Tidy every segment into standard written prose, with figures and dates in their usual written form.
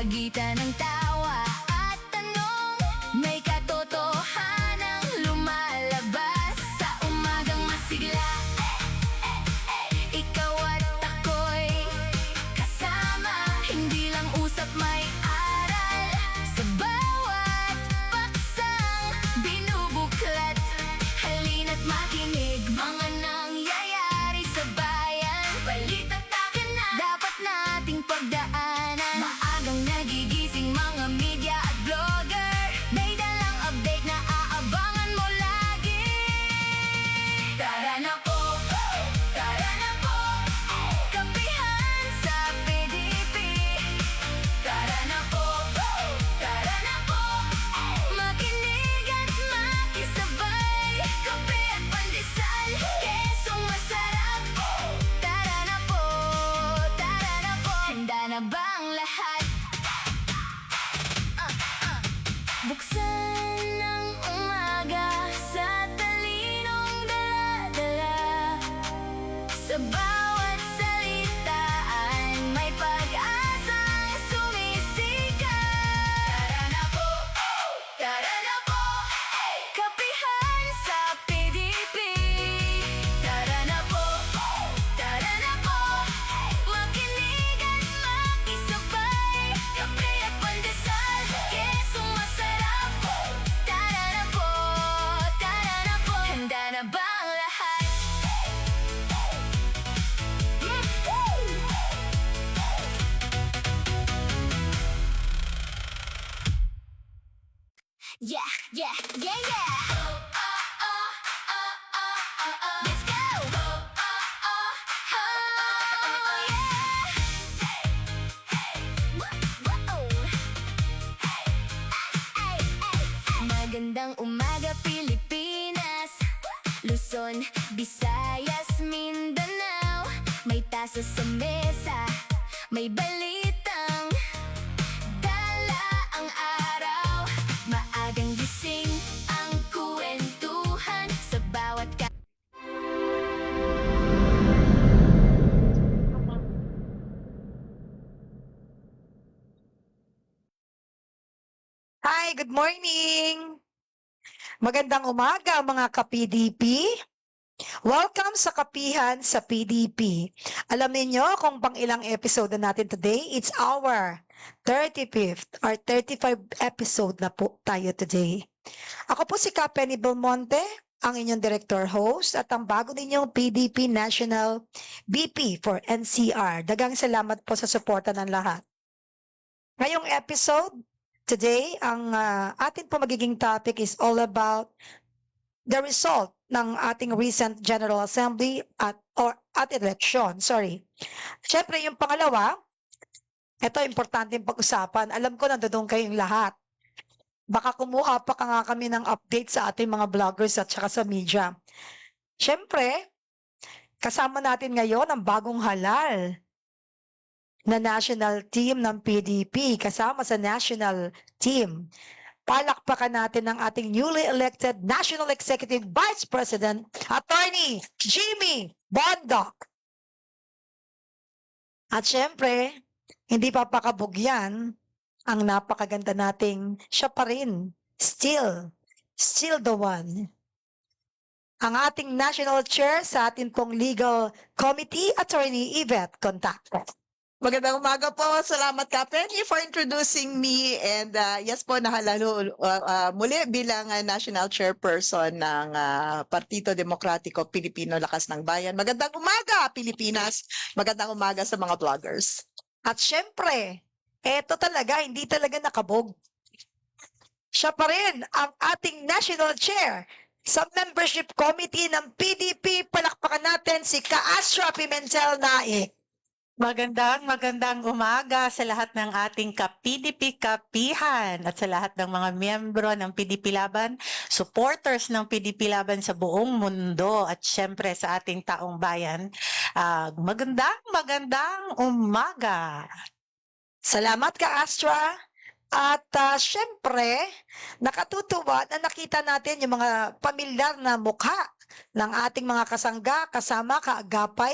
pagitan ng tawa at tanong, may katotohanang lumalabas sa umagang masigla. Ikaw at ako'y kasama, hindi lang usap, may aral sa bawat paksang binubuklat. Halina't makinig, mga nangyayari sa bayan, balita't akin na dapat nating pagdaanan. Maagang nagigising mga media at blogger, may dalang update na aabangan mo lagi. Tara na po, tara na po, kapihan sa PDP. Tara na po, makinig at makisabay. Kape at pandesal, kesong masarap. Tara na po, handa na ba ang lahat? Buksan ng umaga sa talinong dala-dala. Sa bawat salitaan may pag-asang sumisikat. Tara na po, kapihan sa PDP. Tara na po, makinig at makisabay. Kape at pandesal, kesong masarap. Tara na po, handa na ba ang lahat? Yeah. Let's go. Magandang umaga Pilipinas, Luzon, Visayas, Mindanao. May tasa sa mesa, may balitang dala ang araw. Maagang gising ang kuwentuhan sa bawat Hi, good morning! Magandang umaga mga ka-PDP. Welcome sa Kapihan sa PDP. Alam niyo kung pang ilang episode na natin today? It's our 35th or 35 episode na po tayo today. Ako po si Ka Penny Belmonte, ang inyong director host at ang bago ninyong PDP National BP for NCR. Dagang salamat po sa suporta ng lahat. Ngayong episode, today, ang atin po magiging topic is all about the result ng ating recent General Assembly at election. Siyempre, yung pangalawa, ito importante yung pag-usapan. Alam ko nandoon kayong lahat. Baka kumuha pa ka nga kami ng update sa ating mga vloggers at saka sa media. Siyempre, kasama natin ngayon ang bagong halal na national team ng PDP kasama sa national team. Palakpakan natin ang ating newly elected National Executive Vice President, Attorney Jimmy Bondoc. At syempre, hindi papakabog yan ang napakaganda nating siya pa rin, still the one. Ang ating national chair sa ating pong legal committee, Attorney Yvette Contacto. Magandang umaga po. Salamat ka, Penny, for introducing me. And yes po, nahalalo muli bilang National Chairperson ng Partido Demokratiko Pilipino Lakas ng Bayan. Magandang umaga, Pilipinas. Magandang umaga sa mga vloggers. At syempre, eto talaga, hindi talaga nakabog. Siya pa rin ang ating national chair sa membership committee ng PDP. Palakpakan natin si Ka-Astra Pimentel Naik. Magandang umaga sa lahat ng ating ka-PDP kapihan at sa lahat ng mga miyembro ng PDP Laban, supporters ng PDP Laban sa buong mundo at syempre sa ating taong bayan. Magandang umaga. Salamat Ka-Astra. At syempre, nakatutuwa na nakita natin yung mga pamilyar na mukha ng ating mga kasangga, kasama, kaagapay,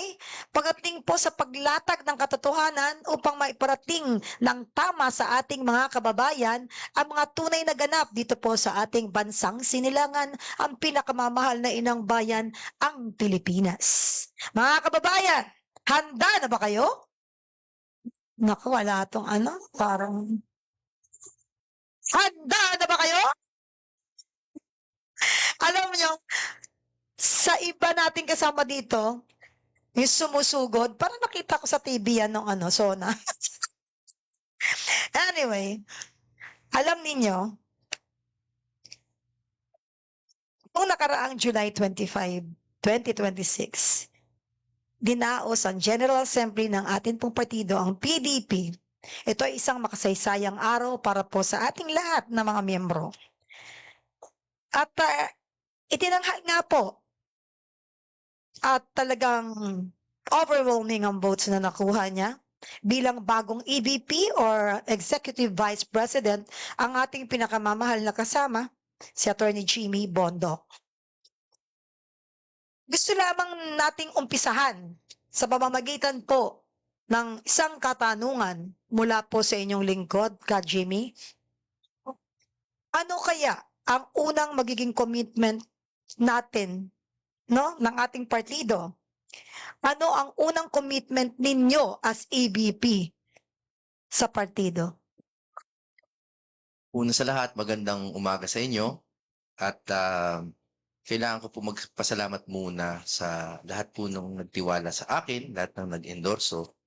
pagdating po sa paglatag ng katotohanan upang maiparating ng tama sa ating mga kababayan ang mga tunay na ganap dito po sa ating bansang sinilangan, ang pinakamamahal na inang bayan, ang Pilipinas. Mga kababayan, handa na ba kayo? Naku, wala tong parang... Handa na ba kayo? Alam niyo, sa iba nating kasama dito, yung sumusugod, parang nakita ko sa TV yan nung Sona. Anyway, alam ninyo, noong nakaraang July 25, 2026, dinaos ang General Assembly ng atin pong partido, ang PDP. Ito ay isang makasaysayang araw para po sa ating lahat na mga miyembro. At itinanghal nga po at talagang overwhelming ang votes na nakuha niya bilang bagong EVP or Executive Vice President ang ating pinakamamahal na kasama, si Attorney Jimmy Bondoc. Gusto lamang nating umpisahan sa pamamagitan po ng isang katanungan mula po sa inyong lingkod, Ka Jimmy. Ano kaya ang unang magiging commitment natin, no, ng ating partido? Ano ang unang commitment ninyo as EVP sa partido? Una sa lahat, magandang umaga sa inyo at kailangan ko po magpasalamat muna sa lahat po nung nagtiwala sa akin, lahat ng nag-endorso,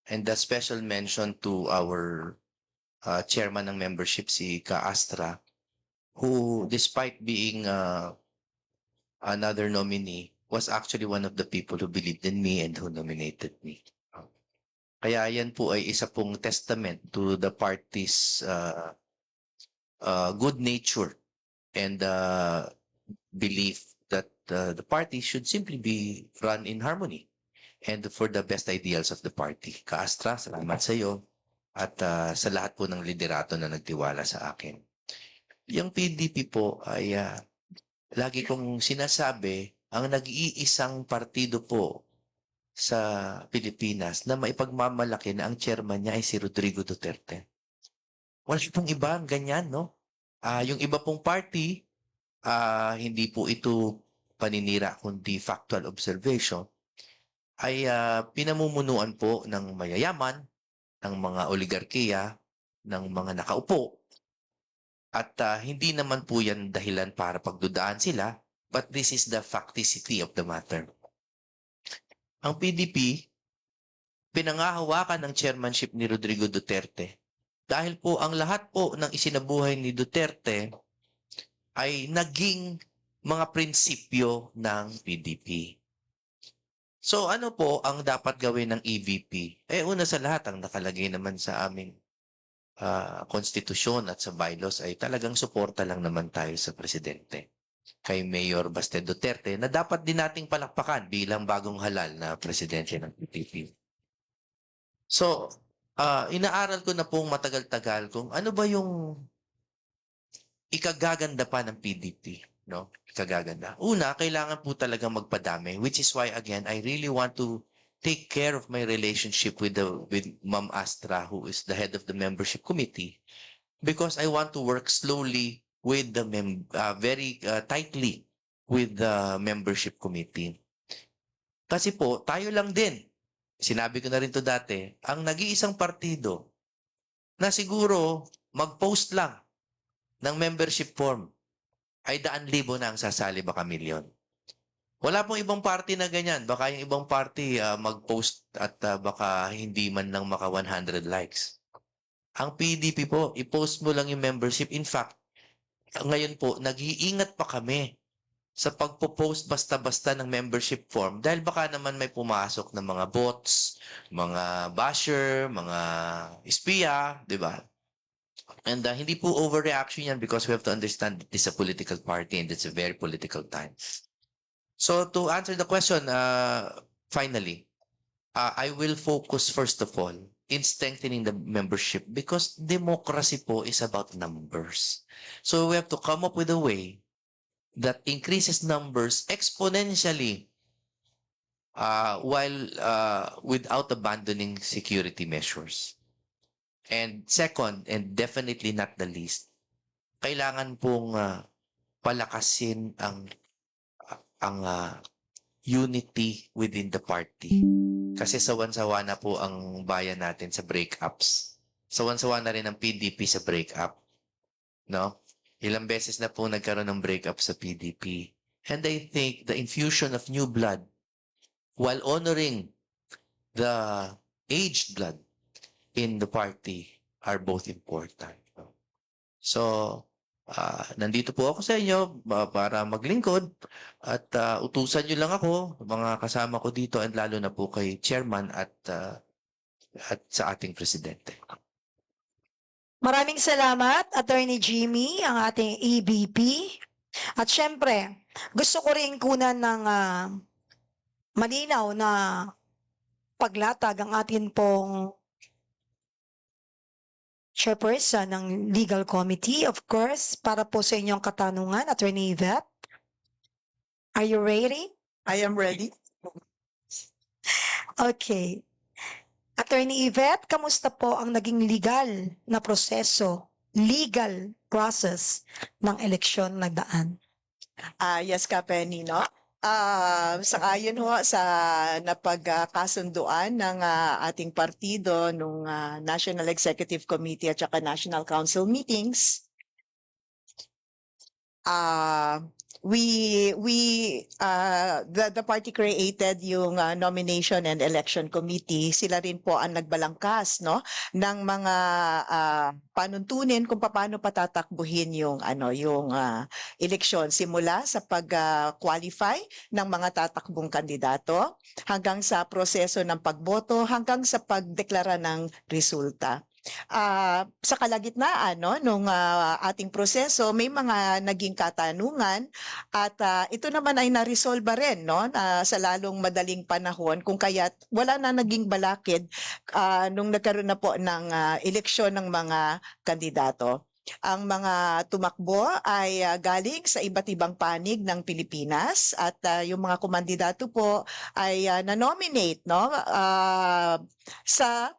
and a special mention to our chairman ng membership, si Ka Astra, who despite being another nominee, was actually one of the people who believed in me and who nominated me. Kaya yan po ay isa pong testament to the party's good nature and belief that the party should simply be run in harmony and for the best ideals of the party. Ka Astra, salamat sa iyo at sa lahat po ng liderato na nagtiwala sa akin. Yung PDP po ay lagi kong sinasabi, ang nag-iisang partido po sa Pilipinas na maipagmamalaki na ang chairman niya ay si Rodrigo Duterte. Wala pong iba ang ganyan, no? Yung iba pong party, hindi po ito paninira kundi factual observation, ay pinamumunuan po ng mayayaman, ng mga oligarkiya, ng mga nakaupo. At hindi naman po yan dahilan para pagdudaan sila, but this is the facticity of the matter. Ang PDP, pinangahawakan ng chairmanship ni Rodrigo Duterte dahil po ang lahat po ng isinabuhay ni Duterte ay naging mga prinsipyo ng PDP. So ano po ang dapat gawin ng EVP? Una sa lahat, ang nakalagay naman sa aming konstitusyon at sa bylaws ay talagang suporta lang naman tayo sa presidente, kay Mayor Baste Duterte, na dapat din nating palakpakan bilang bagong halal na presidente ng PDP. So, inaaral ko na pong matagal-tagal kung ano ba yung ikagaganda pa ng PDP, no? Ikagaganda. Una, kailangan po talagang magpadami, which is why again I really want to take care of my relationship with Ma'am Astra, who is the head of the membership committee, because I want to work slowly with the very tightly with the membership committee. Kasi po, tayo lang din, sinabi ko na rin to dati, ang nag-iisang partido na siguro mag-post lang ng membership form ay 100,000 na ang sasali, baka milyon. Wala pong ibang party na ganyan. Baka yung ibang party mag-post at baka hindi man lang maka 100 likes. Ang PDP po, i-post mo lang yung membership. In fact, ngayon po, nag-iingat pa kami sa pagpo-post basta-basta ng membership form dahil baka naman may pumasok na mga bots, mga basher, mga espiya, di ba? And hindi po overreaction yan because we have to understand that this is a political party and it's a very political time. So to answer the question, finally, I will focus first of all in strengthening the membership because democracy po is about numbers. So we have to come up with a way that increases numbers exponentially while without abandoning security measures. And second, and definitely not the least, kailangan pong palakasin ang unity within the party. Kasi sawan-sawa na po ang bayan natin sa breakups. Sawan-sawa na rin ang PDP sa breakup. No? Ilang beses na po nagkaroon ng breakup sa PDP. And I think the infusion of new blood while honoring the aged blood in the party are both important. So, nandito po ako sa inyo para maglingkod at utusan nyo lang ako, mga kasama ko dito, and lalo na po kay chairman at sa ating presidente. Maraming salamat, Attorney Jimmy, ang ating EBP. At syempre, gusto ko rin kunan ng malinaw na paglatag ang atin pong chairperson ng legal committee, of course, para po sa inyong katanungan, Attorney Yvette. Are you ready? I am ready. Okay. Attorney Yvette, kamusta po ang naging legal process ng eleksyon nagdaan? Yes, Ka Penny, no? Sang-ayon ho sa napagkasunduan ng ating partido nung National Executive Committee at saka National Council meetings, the party created yung nomination and election committee. Sila rin po ang nagbalangkas, no, ng mga panuntunin kung paano patatakbuhin yung eleksyon, simula sa pag-qualify ng mga tatakbong kandidato hanggang sa proseso ng pagboto hanggang sa pagdeklara ng resulta. Sa kalagitnaan, no, nung ating proseso, may mga naging katanungan at ito naman ay naresolba rin, no, sa lalong madaling panahon, kung kaya't wala na naging balakid nung nagkaroon na po ng eleksyon ng mga kandidato. Ang mga tumakbo ay galing sa iba't ibang panig ng Pilipinas at yung mga kumandidato po ay na-nominate, no, sa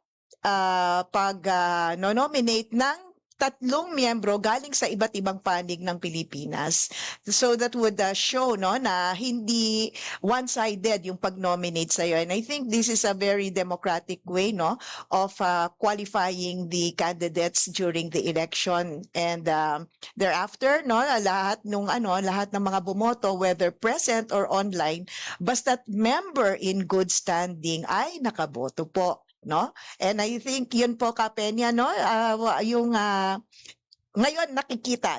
pag-nominate ng 3 miyembro galing sa iba't ibang panig ng Pilipinas. So that would show, no, na hindi one-sided yung pag-nominate sa'yo. And I think this is a very democratic way, no, of qualifying the candidates during the election. And thereafter, no, lahat ng mga bumoto, whether present or online, basta't member in good standing ay nakaboto po. No? And I think yun po, Ka Peña, no, yung ngayon nakita,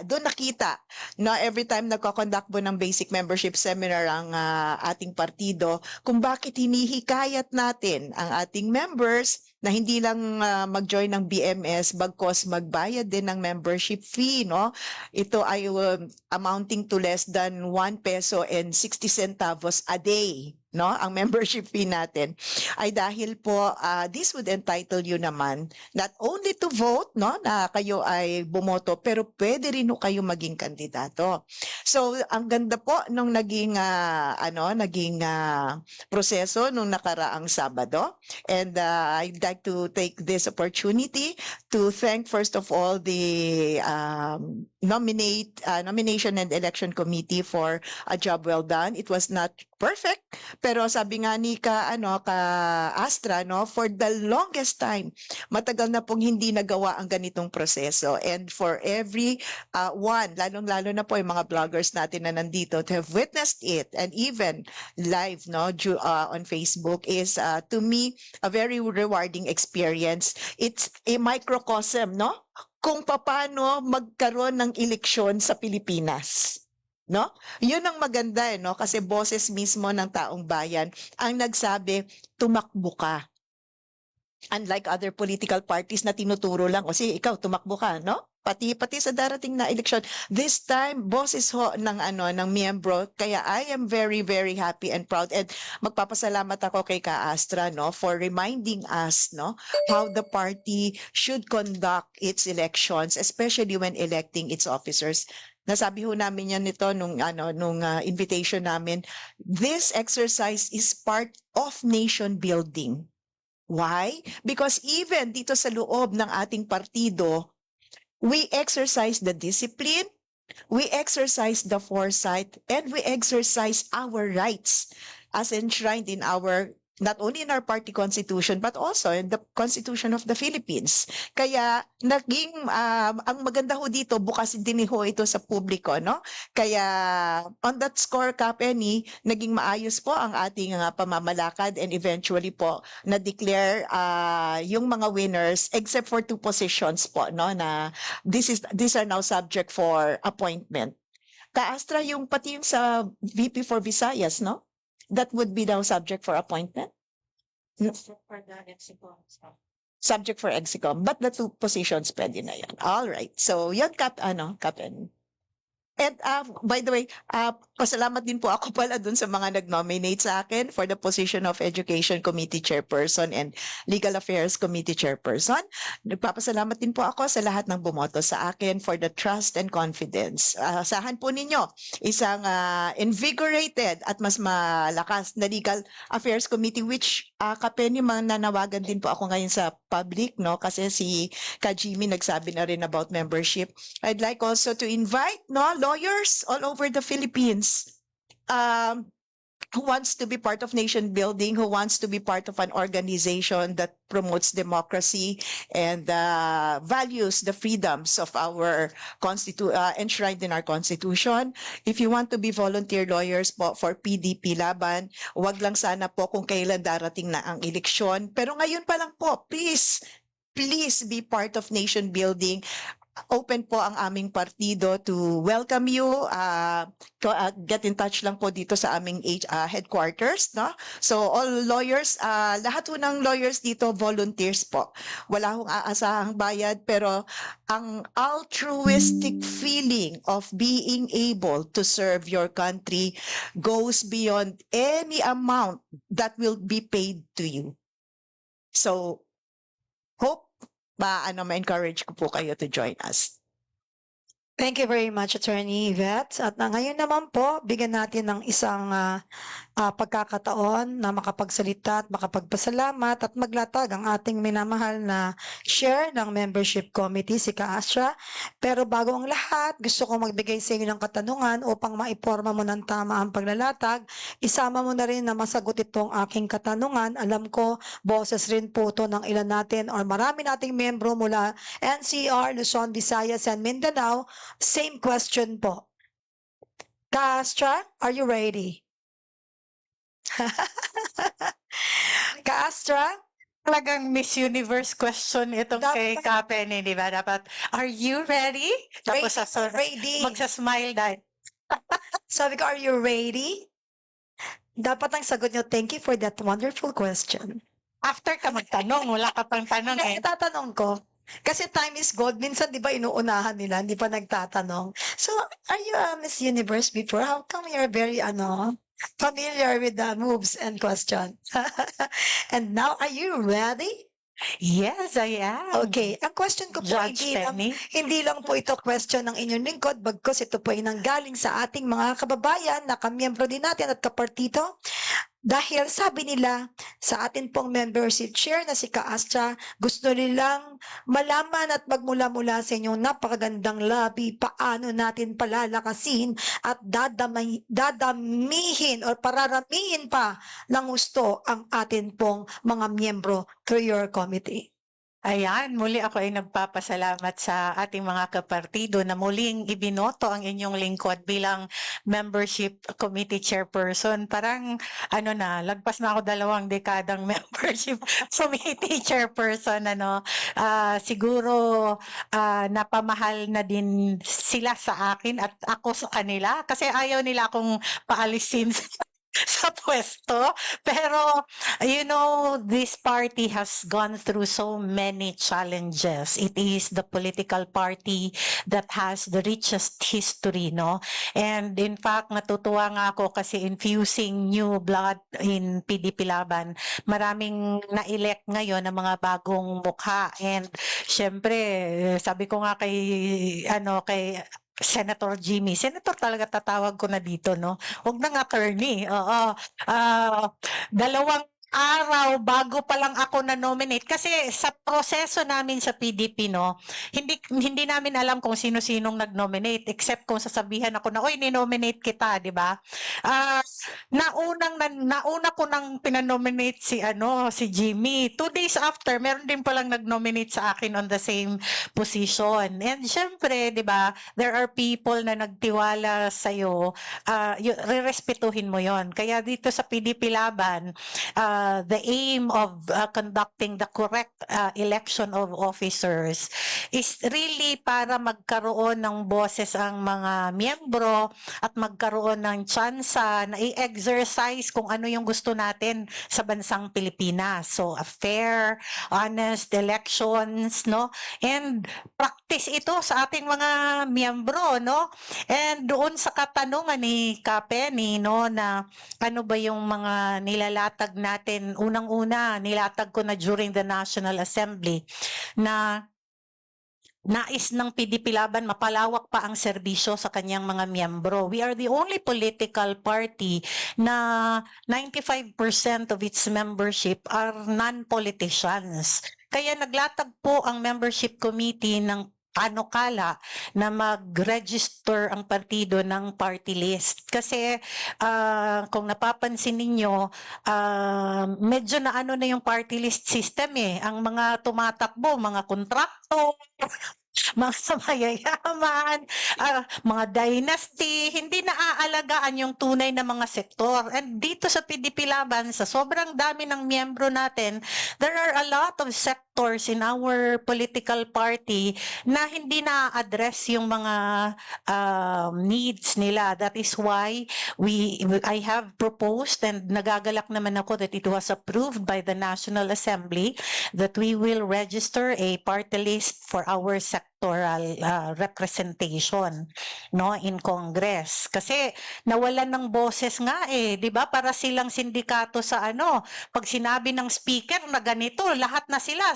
no, every time nagko-conduct po ng basic membership seminar ang ating partido, kung bakit hinihikayat natin ang ating members na hindi lang mag-join ng BMS bagkos magbayad din ng membership fee, no? Ito ay amounting to less than 1 peso and 60 centavos a day. No, ang membership fee natin ay dahil po this would entitle you naman not only to vote, no, na kayo ay bumoto, pero pwede rin kayo maging kandidato. So ang ganda po nung naging proseso nung nakaraang Sabado, and I'd like to take this opportunity to thank first of all the nomination and election committee for a job well done. It was not perfect, pero sabi nga ni ka Astra, no, for the longest time, matagal na pong hindi nagawa ang ganitong proseso. And for every one, lalong-lalo na po yung mga vloggers natin na nandito to have witnessed it, and even live, no, on Facebook, is to me a very rewarding experience. It's a microcosm, no, kung paano magkaroon ng eleksyon sa Pilipinas. No? Yun ang maganda, no? Kasi boses mismo ng taong bayan ang nagsabi, tumakbo ka. Unlike other political parties na tinuturo lang, o sige, ikaw tumakbo ka, no? Pati sa darating na eleksyon. This time, boses ho ng miyembro, kaya I am very, very happy and proud. And magpapasalamat ako kay Ka Astra, no, for reminding us, no, how the party should conduct its elections, especially when electing its officers. nasabi ho namin yan nito nung invitation namin. This exercise is part of nation building. Why? Because even dito sa loob ng ating partido, we exercise the discipline, we exercise the foresight, and we exercise our rights as enshrined in our, not only in our party constitution, but also in the Constitution of the Philippines. Kaya naging, ang maganda ho dito, bukas din ho ito sa publiko, no? Kaya on that score, Kapeni, naging maayos po ang ating pamamalakad, and eventually po na-declare yung mga winners except for 2 positions po, no? Na these are now subject for appointment. Ka-Astra, yung pati yung sa VP for Visayas, no? That would be now subject for appointment? Subject for execom. But the 2 positions pwede na yan. All right. So, yun, Kapen. And by the way, pasalamat din po ako pala dun sa mga nag-nominate sa akin for the position of Education Committee Chairperson and Legal Affairs Committee Chairperson. Nagpapasalamat din po ako sa lahat ng bumoto sa akin for the trust and confidence. Asahan po ninyo isang invigorated at mas malakas na Legal Affairs Committee, which Kapen, yung nanawagan din po ako ngayon sa public, no? Kasi si Kajimi nagsabi na rin about membership. I'd like also to invite, no, lawyers all over the Philippines who wants to be part of nation building, who wants to be part of an organization that promotes democracy and values the freedoms of our enshrined in our constitution. If you want to be volunteer lawyers po for PDP Laban, wag lang sana po kung kailan darating na ang eleksyon. Pero ngayon pa lang po, please be part of nation building. Open po ang aming partido to welcome you. Get in touch lang po dito sa aming headquarters, no? So all lawyers, lahat po ng lawyers dito volunteers po. Wala hong aasahang bayad, pero ang altruistic feeling of being able to serve your country goes beyond any amount that will be paid to you. So hope ma-encourage ko po kayo to join us. Thank you very much, Attorney Yvette. At ngayon naman po, bigyan natin ng isang pagkakataon na makapagsalita at makapagpasalamat at maglatag ang ating minamahal na chair ng membership committee, si Ka-Astra. Pero bago ang lahat, gusto ko magbigay sa inyo ng katanungan upang maiporma mo ng tama ang paglalatag. Isama mo na rin na masagot itong aking katanungan. Alam ko, boses rin po ito ng ilan natin or marami nating membro mula NCR, Luzon, Visayas, and Mindanao. Same question po. Ka-Astra, are you ready? Ka-Astra? Talagang Miss Universe question itong kay Kapen, di ba? Dapat, are you ready? Tapos Ready. magsasmile dahil. Sabi ko, are you ready? Dapat ang sagot nyo, thank you for that wonderful question. After ka magtanong, wala ka pang tanong Hindi, tatanong ko. Kasi time is gold. Minsan, di ba, inuunahan nila, hindi pa nagtatanong. So, are you a Miss Universe before? How come you're very, familiar with the moves and questions? And now, are you ready? Yes, I am. Okay. Ang question ko po, Judge Penny. hindi lang po ito question ng inyong lingkod, bagkus ito po ay nanggaling sa ating mga kababayan na kamiyembro din natin at kapartito. Dahil sabi nila sa atin pong membership chair na si Ka-Astra, gusto nilang malaman at magmula-mula sa inyong napakagandang labi paano natin palalakasin at dadamihin o pararamihin pa ng gusto ang atin pong mga miyembro through your committee. Ayan, muli ako ay nagpapasalamat sa ating mga kapartido na muling ibinoto ang inyong lingkod bilang membership committee chairperson. Parang lagpas na ako 2 dekadang membership committee chairperson. Siguro napamahal na din sila sa akin at ako sa kanila kasi ayaw nila akong paalisin sa pwesto. Pero, this party has gone through so many challenges. It is the political party that has the richest history, no? And in fact, natutuwa nga ako kasi infusing new blood in PDP Laban. Maraming na-elect ngayon ng mga bagong mukha. And syempre, sabi ko nga kay Senator Jimmy. Senator talaga tatawag ko na dito, no? Huwag nang attorney. Oo. Ah, dalawang araw bago pa lang ako na-nominate kasi sa proseso namin sa PDP, no, hindi namin alam kung sino-sinong nag-nominate except kung sasabihan ako na, oy, ni-nominate kita, di ba? Ah, nauna ko nang pinanominate si Jimmy. 2 days after, meron din palang nag-nominate sa akin on the same position. And syempre, di ba, there are people na nagtiwala sa'yo, rerespetuhin mo yon. Kaya dito sa PDP Laban, the aim of conducting the correct election of officers is really para magkaroon ng boses ang mga miyembro at magkaroon ng tsansa na i-exercise kung ano yung gusto natin sa bansang Pilipinas. So, a fair, honest elections, no? And practice ito sa ating mga miyembro, no? And doon sa katanungan ni Penny, no, na ano ba yung mga nilalatag natin, unang-una, nilatag ko na during the National Assembly na nais ng PDP Laban mapalawak pa ang serbisyo sa kanyang mga miyembro. We are the only political party na 95% of its membership are non-politicians. Kaya naglatag po ang membership committee ng panukala na mag-register ang partido ng party list. Kasi kung napapansin ninyo, medyo na ano na yung party list system eh. Ang mga tumatakbo, mga kontrakto, mga mayayaman, mga dynasty, hindi naaalagaan yung tunay na mga sektor. And dito sa PDP Laban, sa sobrang dami ng miyembro natin, there are a lot of sectors in our political party na hindi na-address yung mga needs nila. That is why I have proposed and nagagalak naman ako that it was approved by the National Assembly that we will register a party list for our sectoral representation, no, in Congress. Kasi nawalan ng boses nga eh, 'di ba? Para silang sindikato sa ano, pag sinabi ng speaker na ganito, lahat na sila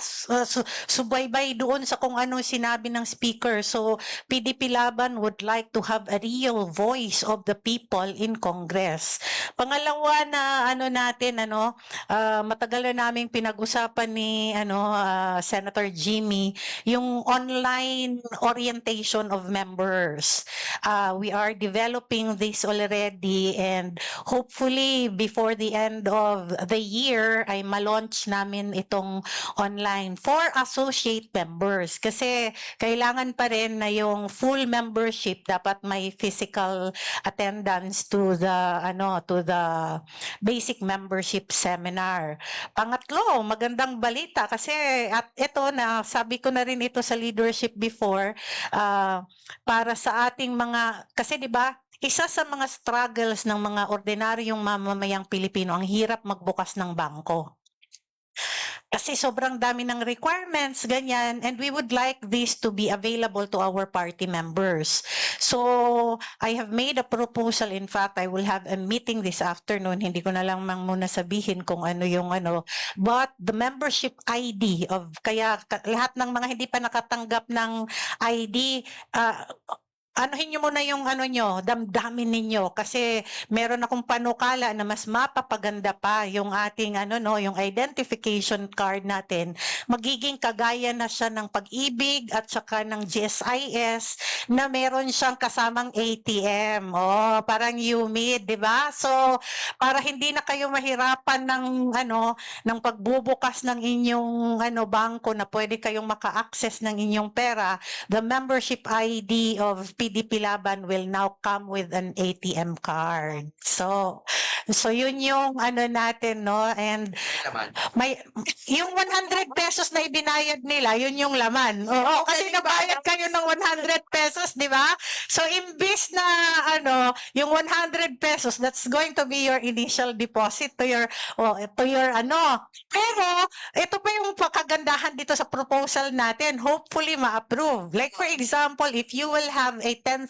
subaybay doon sa kung anong sinabi ng speaker. So PDP Laban would like to have a real voice of the people in Congress. Pangalawa na ano natin, matagal na naming pinag-usapan ni Senator Jimmy yung online orientation of members. We are developing this already and hopefully before the end of the year ay ma-launch namin itong online for associate members kasi kailangan pa rin na yung full membership dapat may physical attendance to the basic membership seminar. Pangatlo, magandang balita kasi at ito na sabi ko na rin ito sa leadership before, para sa ating mga, kasi 'di ba, isa sa mga struggles ng mga ordinaryong mamamayang Pilipino, ang hirap magbukas ng bangko. Kasi sobrang dami ng requirements, ganyan, and we would like this to be available to our party members. So, I have made a proposal. In fact, I will have a meeting this afternoon. Hindi ko na lang muna sabihin kung ano yung but the membership ID kaya lahat ng mga hindi pa nakatanggap ng ID, anuhin nyo muna yung damdamin ninyo kasi meron akong panukala na mas mapapaganda pa yung ating yung identification card natin. Magiging kagaya na siya ng Pag-ibig at saka ng GSIS na meron siyang kasamang ATM. Oh, parang UMID, 'di ba? So, para hindi na kayo mahirapan ng pagbubukas ng inyong bangko na pwede kayong maka-access ng inyong pera, the membership ID of PDP Laban will now come with an ATM card. So yun yung natin, no? And yung 100 pesos na ibinayad nila, yun yung laman. Oo, kasi nabayad kayo ng 100 pesos, di ba? So imbis na yung 100 pesos, that's going to be your initial deposit to your Pero ito pa yung kagandahan dito sa proposal natin, hopefully ma-approve. Like for example, if you will have a 10,000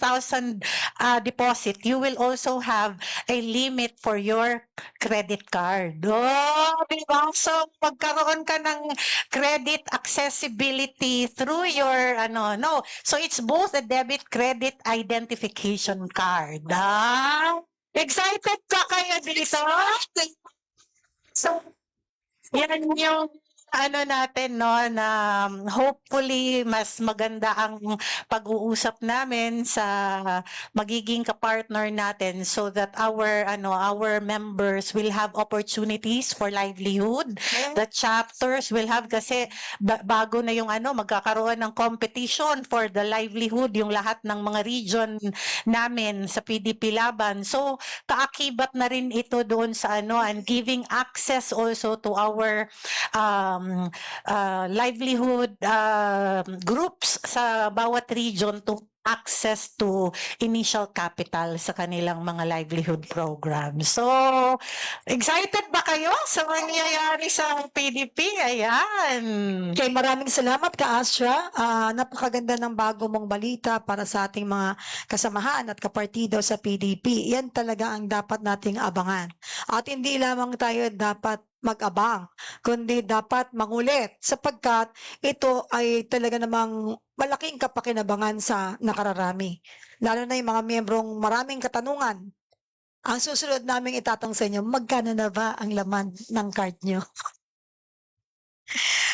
deposit, you will also have a limit for your credit card. Oh, di ba? So, magkaroon ka ng credit accessibility through your, no. So, it's both a debit credit identification card. Excited ka kayo dito? So, yan yung natin, no, na hopefully mas maganda ang pag-uusap namin sa magiging kapartner natin so that our members will have opportunities for livelihood. The chapters will have, kasi bago na yung magkakaroon ng competition for the livelihood yung lahat ng mga region namin sa PDP Laban. So, kaakibat na rin ito doon sa and giving access also to our livelihood groups sa bawat region to access to initial capital sa kanilang mga livelihood programs. So, excited ba kayo sa mangyayari sa PDP? Ayan. Okay, maraming salamat ka, Astra. Napakaganda ng bago mong balita para sa ating mga kasamahan at kapartido sa PDP. Yan talaga ang dapat nating abangan. At hindi lamang tayo dapat mag-abang, kundi dapat mangulit sapagkat ito ay talaga namang malaking kapakinabangan sa nakararami. Lalo na yung mga miyembrong maraming katanungan. Ang susunod naming itatanong sa inyo, magkano na ba ang laman ng card nyo?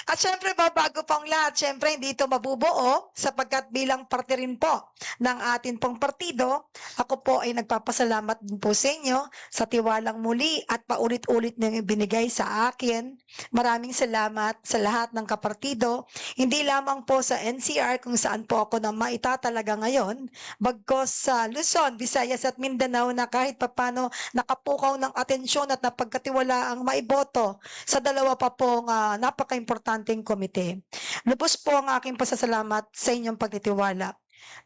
At syempre bago pang lahat, syempre hindi ito mabubuo sapagkat bilang parte rin po ng atin pong partido, ako po ay nagpapasalamat din po sa inyo sa tiwalang muli at paulit-ulit niyong ibinigay sa akin. Maraming salamat sa lahat ng kapartido, hindi lamang po sa NCR kung saan po ako na maitatalaga ngayon, bagkos sa Luzon, Visayas at Mindanao na kahit papano nakapukaw ng atensyon at napagkatiwala ang maiboto sa dalawa pa pong napaka-importanteng komite. Lubos po ang aking pasasalamat sa inyong pagtitiwala.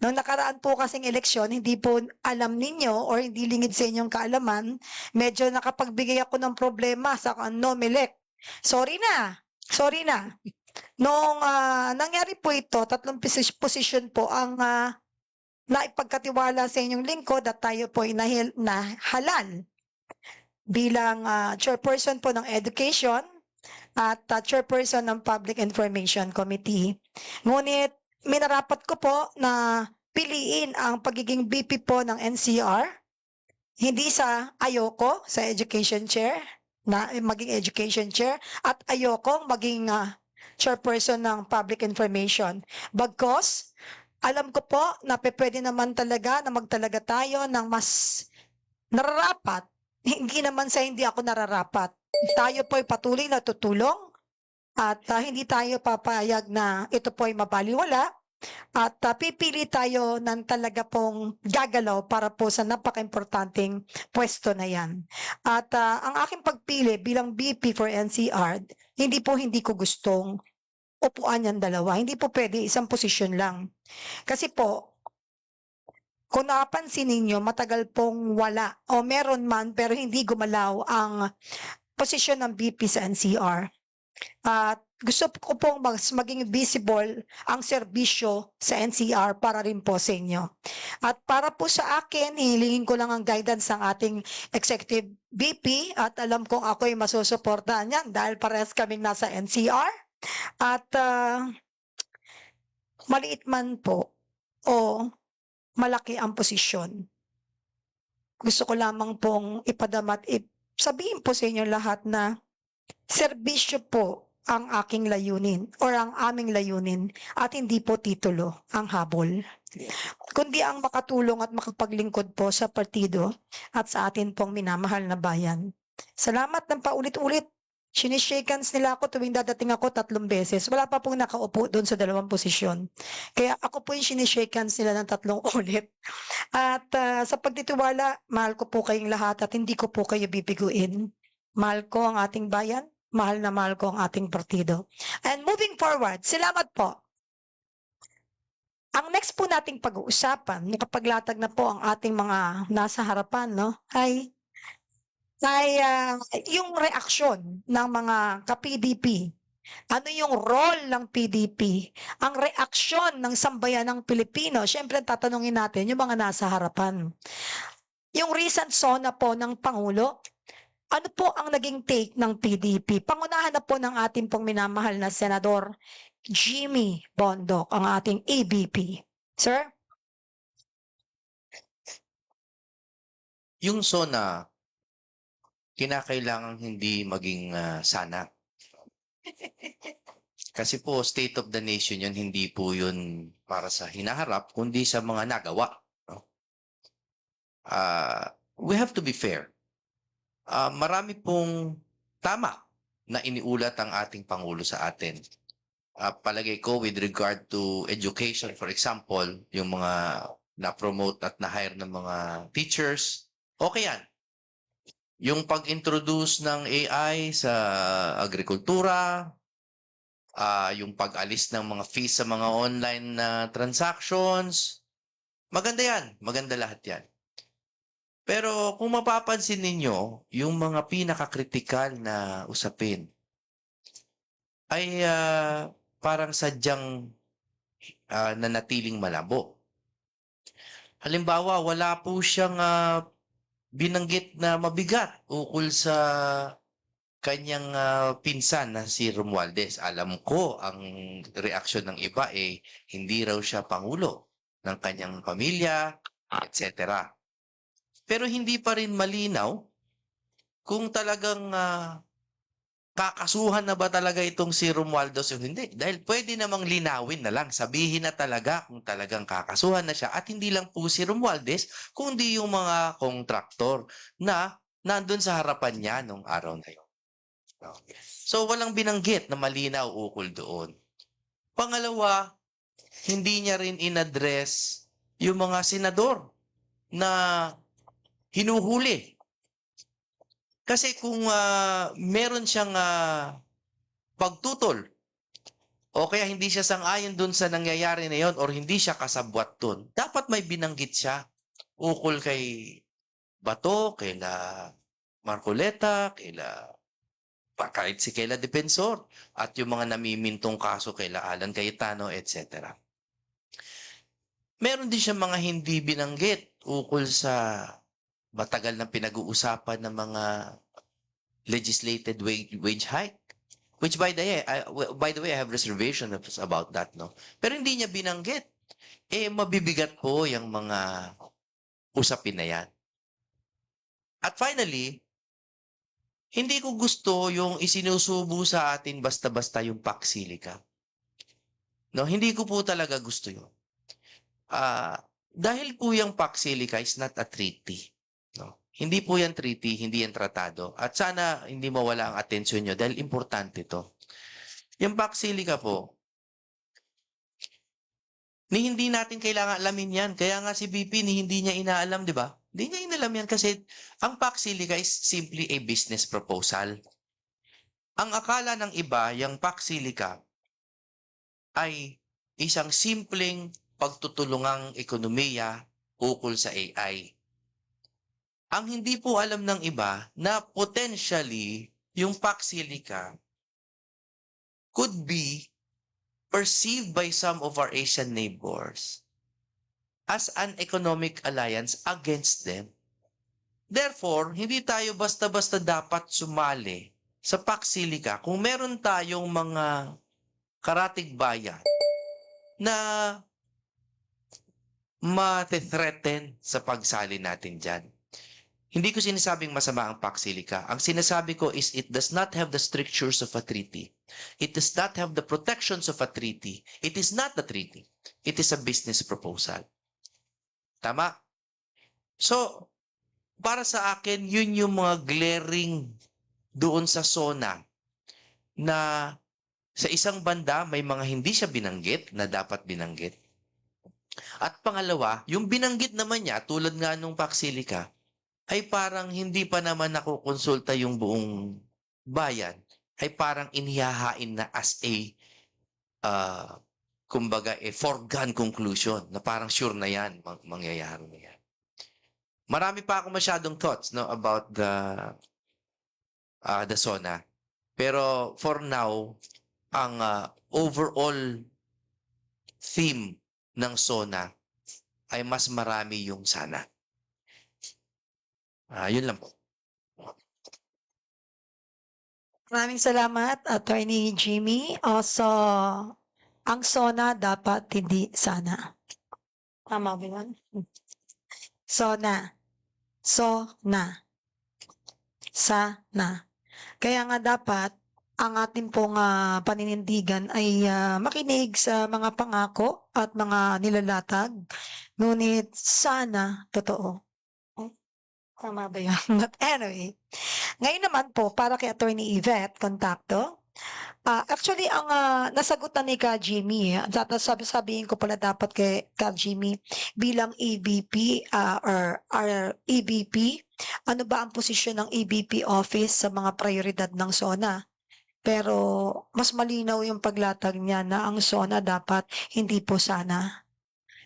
Noong nakaraan po kasing eleksyon, hindi po alam ninyo or hindi lingid sa inyong kaalaman, medyo nakapagbigay ako ng problema sa NOMELEC. Sorry na. Noong nangyari po ito, 3 posisyon po ang naipagkatiwala sa inyong lingkod at tayo po ay nahalal bilang chairperson po ng education at chairperson ng Public Information Committee. Ngunit minarapat ko po na piliin ang pagiging VP po ng NCR, hindi sa ayoko sa education chair, na maging education chair, at ayoko maging chairperson ng Public Information. Bagkos, alam ko po na pwede naman talaga na magtalaga tayo ng mas nararapat, hindi naman sa hindi ako nararapat. Tayo po ay patuloy na tutulong at hindi tayo papayag na ito po ay mabaliwala at pipili tayo ng talaga pong gagalaw para po sa napaka-importanting pwesto na yan. At ang aking pagpili bilang VP for NCR, hindi ko gustong upuan yan dalawa. Hindi po pwede isang posisyon lang. Kasi po, kung napansin ninyo, matagal pong wala o meron man pero hindi gumalaw ang posisyon ng VP sa NCR. At gusto ko pong maging visible ang serbisyo sa NCR para rin po sa inyo. At para po sa akin, hilingin ko lang ang guidance ng ating Executive VP at alam kong ako ay masusuportahan yan dahil parehas kaming nasa NCR. At maliit man po o malaki ang posisyon. Gusto ko lamang pong ipadamat sabihin po sa inyo lahat na serbisyo po ang aking layunin or ang aming layunin at hindi po titulo ang habol. Kundi ang makatulong at makapaglingkod po sa partido at sa atin pong minamahal na bayan. Salamat ng paulit-ulit. Sinishakens nila ako tuwing dadating ako 3 beses. Wala pa pong nakaupo doon sa 2 posisyon. Kaya ako po yung sinishakens nila ng 3 ulit. At sa pagtitiwala, mahal ko po kayong lahat at hindi ko po kayo bibiguin. Mahal ko ang ating bayan, mahal na mahal ko ang ating partido. And moving forward, salamat po. Ang next po nating pag-uusapan, nakapaglatag na po ang ating mga nasa harapan, no? ay yung reaksyon ng mga ka-PDP. Ano yung role ng PDP? Ang reaksyon ng sambayanang Pilipino, syempre tatanungin natin yung mga nasa harapan. Yung recent SONA po ng Pangulo, Ano po ang naging take ng PDP? Pangunahan na po ng ating pong minamahal na Senador Jimmy Bondoc, ang ating ABP. Sir? Yung SONA, kinakailangang hindi maging sana. Kasi po, state of the nation yun, hindi po yun para sa hinaharap, kundi sa mga nagawa. No? We have to be fair. Marami pong tama na iniulat ang ating Pangulo sa atin. Palagay ko with regard to education, for example, yung mga na-promote at na-hire ng mga teachers, okay yan. Yung pag-introduce ng AI sa agrikultura, yung pag-alis ng mga fees sa mga online na transactions, maganda yan. Maganda lahat yan. Pero kung mapapansin ninyo, yung mga pinakakritikal na usapin ay parang sadyang nanatiling malabo. Halimbawa, wala po siyang binanggit na mabigat ukol sa kanyang pinsan na si Romualdez. Alam ko ang reaksyon ng iba hindi raw siya pangulo ng kanyang pamilya, etc. Pero hindi pa rin malinaw kung talagang kakasuhan na ba talaga itong si Romualdez o hindi. Dahil pwede namang linawin na lang, sabihin na talaga kung talagang kakasuhan na siya. At hindi lang po si Romualdez, kundi yung mga kontraktor na nandun sa harapan niya nung araw na yun. So walang binanggit na malinaw ukol doon. Pangalawa, hindi niya rin inaddress yung mga senador na hinuhuli. Kasi kung meron siyang pagtutol o kaya hindi siya sang-ayon dun sa nangyayari na yon or hindi siya kasabwat dun, dapat may binanggit siya ukol kay Bato, kaila Marcoleta, kahit si kaila Defensor at yung mga namimintong kaso kaila Alan Cayetano, etc. Meron din siya mga hindi binanggit ukol sa matagal na pinag-uusapan ng mga legislated wage hike. Which by the way, I have reservation about that, no? Pero hindi niya binanggit. Mabibigat po yung mga usapin na yan. At finally, hindi ko gusto yung isinusubo sa atin basta-basta yung Paksilica. No, hindi ko po talaga gusto yun. Dahil po yung Paksilica is not a treaty. No? Hindi po yan treaty, hindi yan tratado. At sana hindi mawala ang atensyon nyo dahil importante to. Yung Paksilica po, hindi natin kailangan alamin yan. Kaya nga si BP hindi niya inaalam, di ba? Hindi niya inalam yan kasi ang Paksilica is simply a business proposal. Ang akala ng iba, yung Paksilica ay isang simpleng pagtutulungang ekonomiya ukol sa AI. Ang hindi po alam ng iba na potentially yung Paksilica could be perceived by some of our Asian neighbors as an economic alliance against them. Therefore, hindi tayo basta-basta dapat sumali sa Paksilica kung meron tayong mga karatig bayan na ma-threaten sa pagsali natin dyan. Hindi ko sinasabing masama ang Paksilica. Ang sinasabi ko is it does not have the strictures of a treaty. It does not have the protections of a treaty. It is not a treaty. It is a business proposal. Tama? So, para sa akin, yun yung mga glaring doon sa SONA na sa isang banda may mga hindi siya binanggit na dapat binanggit. At pangalawa, yung binanggit naman niya tulad nga nung Paksilica ay parang hindi pa naman nakukonsulta yung buong bayan, ay parang inihahain na as a kumbaga foregone conclusion na parang sure na yan, mangyayari na yan. Marami pa ako masyadong thoughts about the SONA. Pero for now, ang overall theme ng SONA ay mas marami yung sana. Yun lang po. Maraming salamat, Attorney Jimmy. Also, ang SONA dapat hindi sana. Tama ba yun? SONA. SONA. Sana. Kaya nga dapat ang ating pong paninindigan ay makinig sa mga pangako at mga nilalatag. Ngunit sana totoo. Ay, tama ba yun? But anyway, ngayon naman po para kay Attorney Yvette Contacto. Actually, ang nasagot na ni Ka Jimmy, sabihin ko pala dapat kay Ka Jimmy bilang ABP or ABP, ano ba ang posisyon ng ABP office sa mga prioridad ng SONA? Pero mas malinaw yung paglatag niya na ang SONA dapat hindi po sana.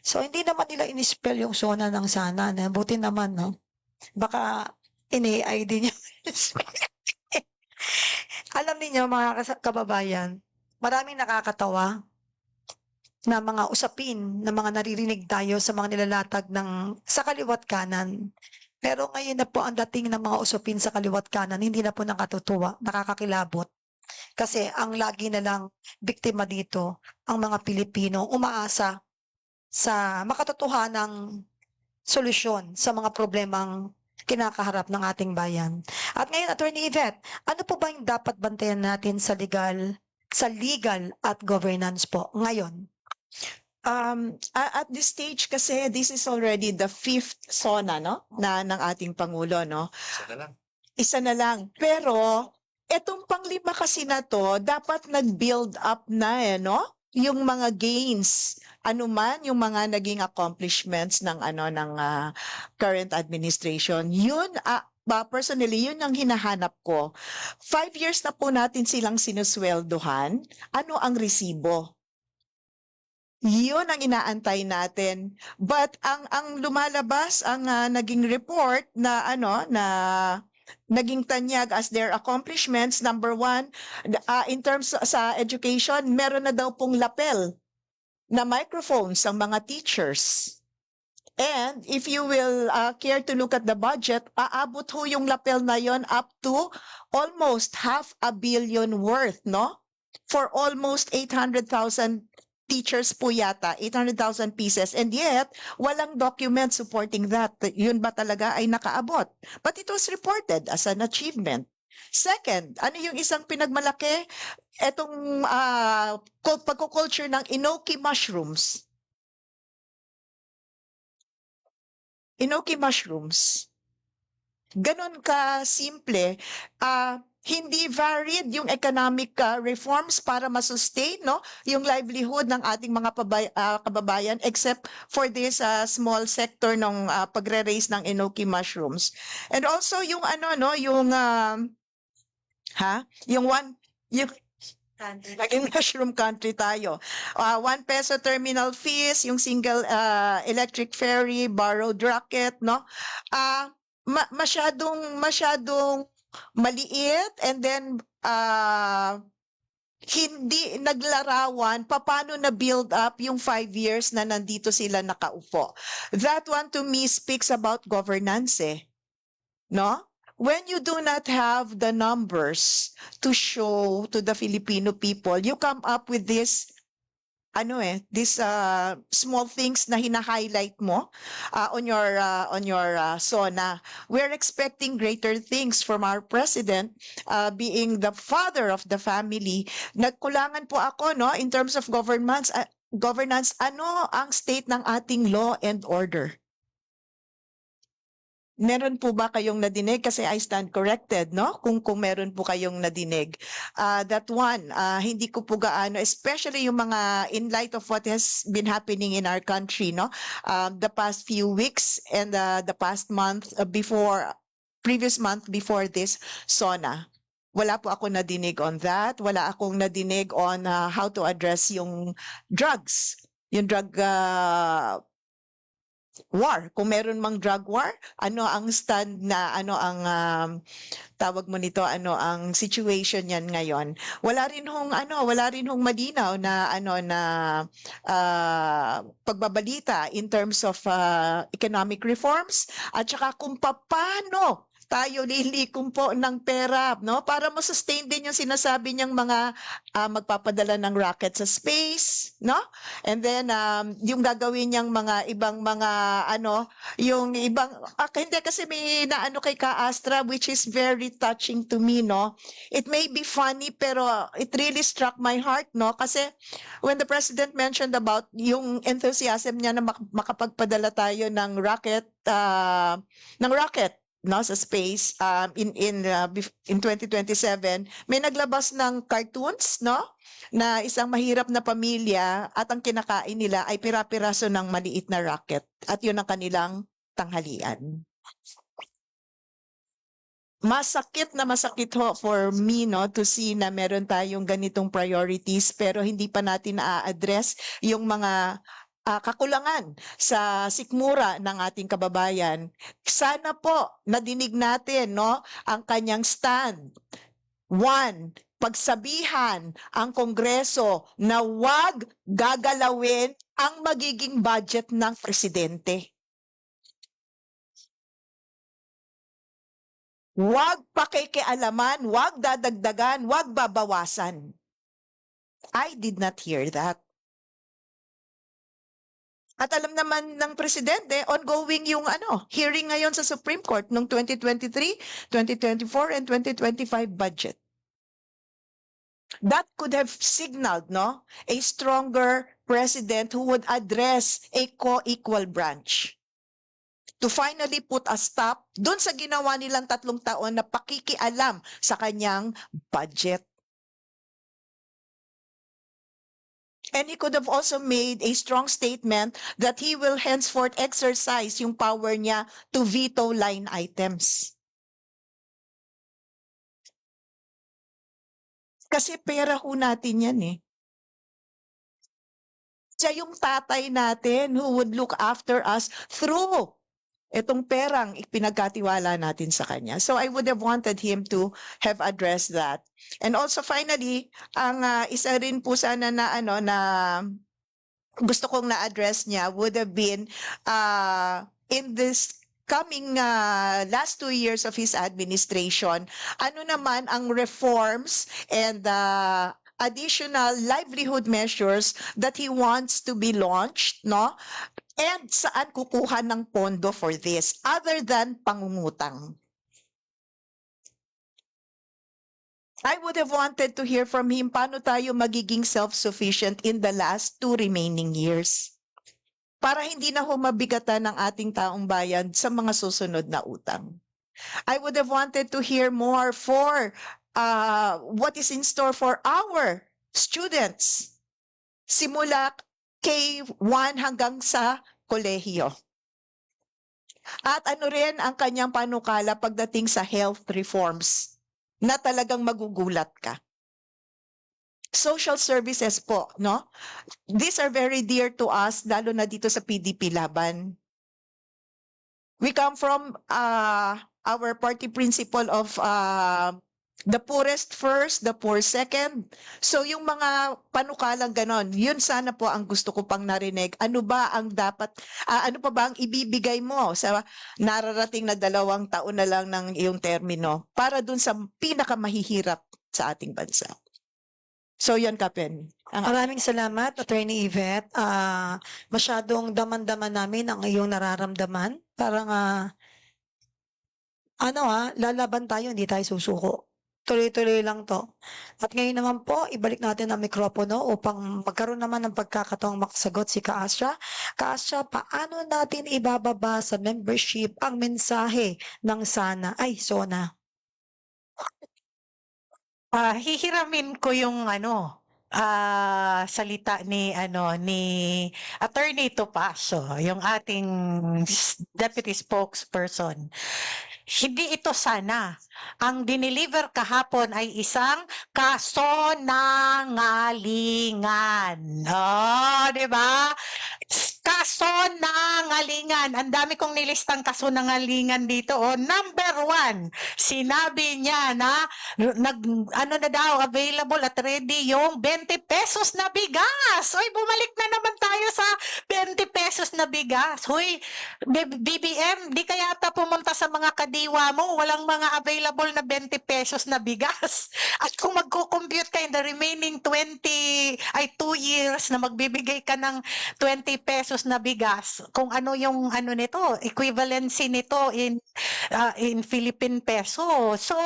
So hindi naman nila in-spell yung SONA ng sana, na buti naman, no? Baka in-AI din yung alam niyo mga kababayan, maraming nakakatawa na mga usapin na mga naririnig tayo sa mga nilalatag ng sa kaliwat kanan. Pero ngayon na po ang dating ng mga usapin sa kaliwat kanan, hindi na po nakatutuwa, nakakakilabot. Kasi ang lagi na lang biktima dito, ang mga Pilipino, umaasa sa makatotohanang solusyon sa mga problemang kinakaharap ng ating bayan. At ngayon, Attorney Yvette, ano po ba yung dapat bantayan natin sa legal at governance po ngayon? At this stage kasi this is already the 5th SONA, no? Ng ating Pangulo, no? Isa na lang. Isa na lang. Pero etong panglima kasi na to, dapat nag-build up na no? Yung mga gains, anuman yung mga naging accomplishments ng current administration. Yun personally, yun ang hinahanap ko. 5 years na po natin silang sinusweldohan. Ano ang resibo? Yun ang inaantay natin. But ang lumalabas, ang naging report na na naging tanyag as their accomplishments, number 1, in terms sa education, meron na daw pong lapel na microphones ang mga teachers. And if you will care to look at the budget, aabot ho yung lapel na yon up to almost 500 million worth, no? For almost 800,000 teachers po yata, 800,000 pieces. And yet, walang document supporting that. Yun ba talaga ay nakaabot? But it was reported as an achievement. Second, ano yung isang pinagmalaki? Etong pagkukulture ng enoki mushrooms. Enoki mushrooms. Ganon ka simple. Hindi varied yung economic reforms para masustain yung livelihood ng ating mga kababayan except for this small sector ng pagre-raise ng enoki mushrooms. And also yung naging mushroom country tayo. 1 peso terminal fees, yung single electric ferry, borrowed rocket, no? Masyadong maliit, and then hindi naglarawan paano na build up yung 5 years na nandito sila nakaupo. That one to me speaks about governance, no? When you do not have the numbers to show to the Filipino people, you come up with this small things na hina-highlight mo on your SONA. We're expecting greater things from our president, being the father of the family. Nagkulangan po ako in terms of governance, ano ang state ng ating law and order? Meron po ba kayong nadinig? Kasi I stand corrected, no? Kung meron po kayong nadinig. That one, hindi ko po gaano, especially yung mga in light of what has been happening in our country, no? The past few weeks and the past month previous month before this SONA. Wala po ako nadinig on that. Wala akong nadinig on how to address yung drugs. Yung drug war. Kung meron mang drug war, ano ang stand na, ano ang tawag mo nito, ano ang situation yan ngayon. Wala rin hong malinaw na pagbabalita in terms of economic reforms at saka kung paano tayo lilikom po ng pera, no? Para ma-sustain din yung sinasabi niyang mga magpapadala ng rocket sa space, no? And then yung gagawin niyang mga ibang mga yung ibang hindi kasi may naano kay Ka-Astra which is very touching to me, no? It may be funny pero it really struck my heart, no? Kasi when the president mentioned about yung enthusiasm niya na makapagpadala tayo ng rocket no sa space in 2027, may naglabas ng cartoons, no, na isang mahirap na pamilya at ang kinakain nila ay pira-piraso ng maliit na rocket at yun ang kanilang tanghalian. Masakit na masakit ho for me, no, to see na meron tayong ganitong priorities pero hindi pa natin na-address yung mga kakulangan sa sikmura ng ating kababayan. Sana po nadinig natin, no, ang kanyang stand. 1, pagsabihan ang Kongreso na wag gagalawin ang magiging budget ng presidente. Wag pakikialaman, wag dadagdagan, wag babawasan. I did not hear that. At alam naman ng presidente, ongoing yung hearing ngayon sa Supreme Court noong 2023, 2024, and 2025 budget. That could have signaled, no, a stronger president who would address a co-equal branch to finally put a stop doon sa ginawa nilang 3 taon na pakikialam sa kanyang budget. And he could have also made a strong statement that he will henceforth exercise yung power niya to veto line items. Kasi pera ho natin yan eh. Siya yung tatay natin who would look after us through itong perang ipinagkatiwala natin sa kanya. So I would have wanted him to have addressed that. And also finally, ang isa rin po sana na na gusto kong na-address niya would have been in this coming last 2 years of his administration, ano naman ang reforms and additional livelihood measures that he wants to be launched, no? And saan kukuha ng pondo for this other than pangungutang? I would have wanted to hear from him paano tayo magiging self-sufficient in the last 2 remaining years. Para hindi na humabigatan ng ating taong bayan sa mga susunod na utang. I would have wanted to hear more for what is in store for our students. Simula K1 hanggang sa kolehiyo. At ano rin ang kanyang panukala pagdating sa health reforms na talagang magugulat ka. Social services po, no? These are very dear to us, lalo na dito sa PDP Laban. We come from our party principle of the poorest first, the poor second. So yung mga panukalang ganon, yun sana po ang gusto ko pang narinig. Ano ba ang dapat, ano pa ba ang ibibigay mo sa nararating na 2 taon na lang ng iyong termino para dun sa pinakamahihirap sa ating bansa? So yan, Kapen. Maraming salamat, Attorney Yvette. Masyadong daman-daman namin ang iyong nararamdaman. Parang lalaban tayo, hindi tayo susuko. Tuloy-tuloy lang to. At ngayon naman po, ibalik natin ang mikropono upang magkaroon naman ng pagkakataong makasagot si Ka-Astra. Ka-Astra, paano natin ibababa sa membership ang mensahe ng SONA? Hihiramin ko yung salita ni Attorney Topacio, yung ating deputy spokesperson. Hindi ito sana. Ang dineliver kahapon ay isang kasonangalingan. Di ba? Kasonangalingan. Ang dami kong nilistang kasonangalingan dito. Number 1, sinabi niya na available at ready yung 20 pesos na bigas. Oy, bumalik na naman tayo sa 20 pesos na na bigas. Huy, BBM, di kaya yata pumunta sa mga kadiwa mo, walang mga available na 20 pesos na bigas. At kung magko-compute ka in the remaining 2 years na magbibigay ka ng 20 pesos na bigas, kung ano yung ano nito, equivalency nito in Philippine peso. So,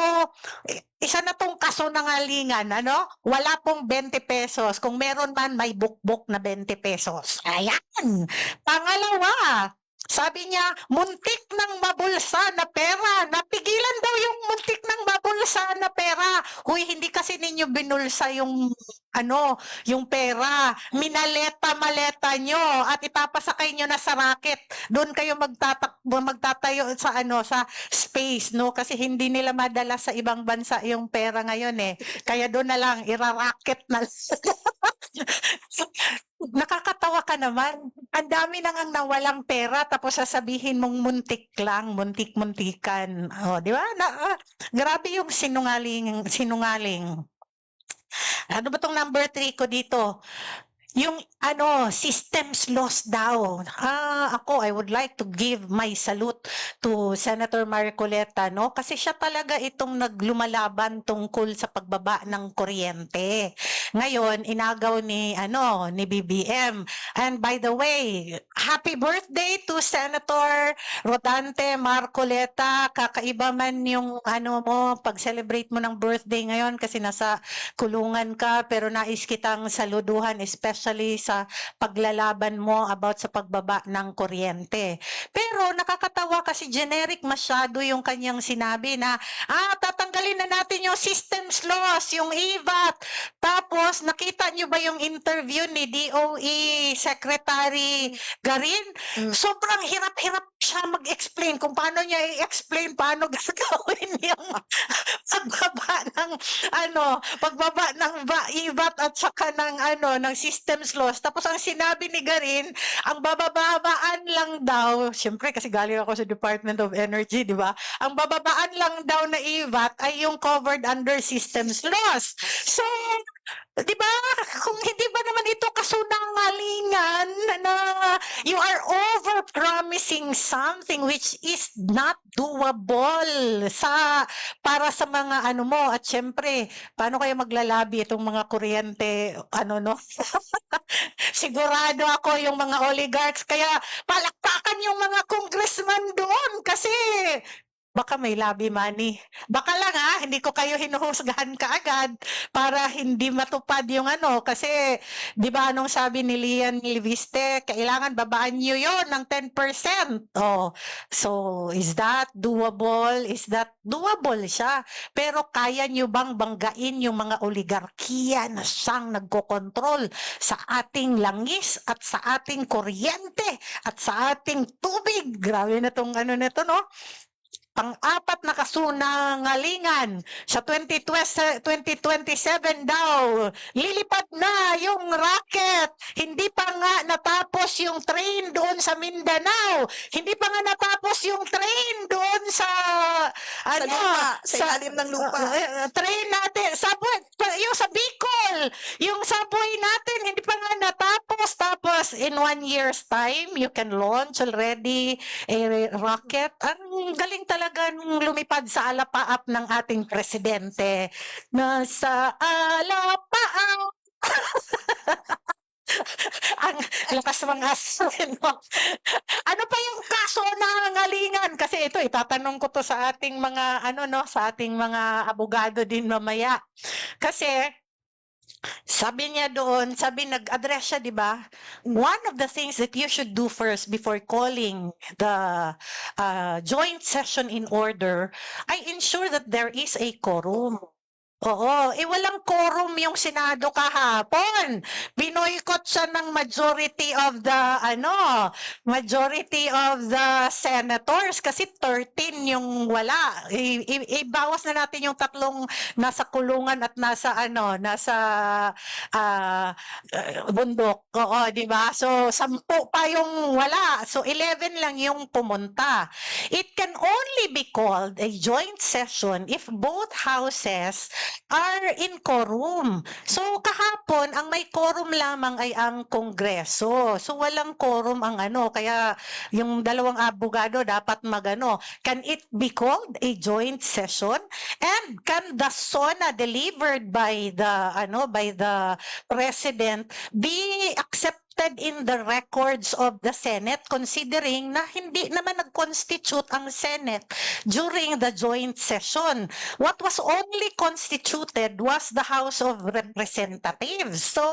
isa na tong kasunungalingan, ano? Wala pong 20 pesos. Kung meron man, may bukbok na 20 pesos. Ayan! Pangalawa, sabi niya, muntik ng mabulsa na pera. Napigilan daw yung muntik ng mabulsa na pera. Huy, hindi kasi ninyo binulsa yung yung pera. Minaleta-maleta nyo at ipapasakay nyo na sa racket. Doon kayo magtatayo sa sa space, no? Kasi hindi nila madala sa ibang bansa yung pera ngayon eh. Kaya doon na lang, iraracket na Nakakatawa ka naman. Ang dami nang ang nawalang pera tapos sasabihin mong muntik lang, muntik-muntikan. Oh, di ba? Grabe yung sinungaling. Ano ba tong number 3 ko dito? Yung systems lost daw. Ako, I would like to give my salute to Senator Marcoleta, no? Kasi siya talaga itong naglumalaban tungkol sa pagbaba ng kuryente. Ngayon, inagaw ni BBM. And by the way, happy birthday to Senator Rodante Marcoleta. Kakaiba man yung pag-celebrate mo ng birthday ngayon kasi nasa kulungan ka, pero nais kitang saluduhan, especially sa paglalaban mo about sa pagbaba ng kuryente. Pero nakakatawa kasi generic masyado yung kanyang sinabi na tatanggalin na natin yung systems loss, yung EVAT. Tapos nakita nyo ba yung interview ni DOE Secretary Garin? Sobrang hirap-hirap siya mag-explain kung paano niya i-explain paano gagawin yung pagbaba ng EVAT at saka ng systems loss. Tapos ang sinabi ni Garin, ang bababaan lang daw, syempre kasi galing ako sa Department of Energy, di ba? Ang bababaan lang daw na EVAT ay yung covered under systems loss. So, di ba? Kung hindi ba naman ito kasunungalingan na you are over-promising something which is not doable para sa mga mo. At syempre, paano kayo maglalabi itong mga kuryente, Sigurado ako yung mga oligarchs, kaya palakpakan yung mga congressman doon kasi baka may lobby money. Baka lang hindi ko kayo hinuhusgahan kaagad para hindi matupad yung kasi di ba anong sabi ni Lian Liviste, kailangan babaan nyo yon ng 10%. Oh, so is that doable? Is that doable siya? Pero kaya nyo bang banggain yung mga oligarkiya na siyang nagkokontrol sa ating langis at sa ating kuryente at sa ating tubig? Grabe na tong nito, no? Pang-apat na kasunungalingan sa 2027 daw, lilipad na yung rocket. Hindi pa nga natapos yung train doon sa Mindanao. Hindi pa nga natapos yung train doon sa ilalim ng lupa. Train natin, subway, yung sa Bicol, yung subway natin, hindi pa nga natapos. Tapos, in 1 year's time, you can launch already a rocket. Ang galing talaga nung lumipad sa alapaap ng ating presidente. Nasa alapaap. Ang lakas mga asin mo. Ano pa yung kaso ng ngalingan? Kasi ito, itatanong ko to sa ating mga, sa ating mga abogado din mamaya. Kasi, sabi niya doon, nag-address siya, di ba? One of the things that you should do first before calling the joint session in order, I ensure that there is a quorum. Oo, walang quorum yung Senado kahapon. Binoykot siya ng majority of the senators kasi 13 yung wala. Ibawas na natin yung tatlong nasa kulungan at nasa bundok. Oo, di ba? So 10 pa yung wala. So 11 lang yung pumunta. It can only be called a joint session if both houses are in quorum. So kahapon, ang may quorum lamang ay ang Kongreso. So walang quorum ang ano, kaya yung dalawang abogado dapat magano. Can it be called a joint session? And can the SONA delivered by the President be accepted in the records of the Senate considering na hindi naman nag-constitute ang Senate during the joint session? What was only constituted was the House of Representatives. So,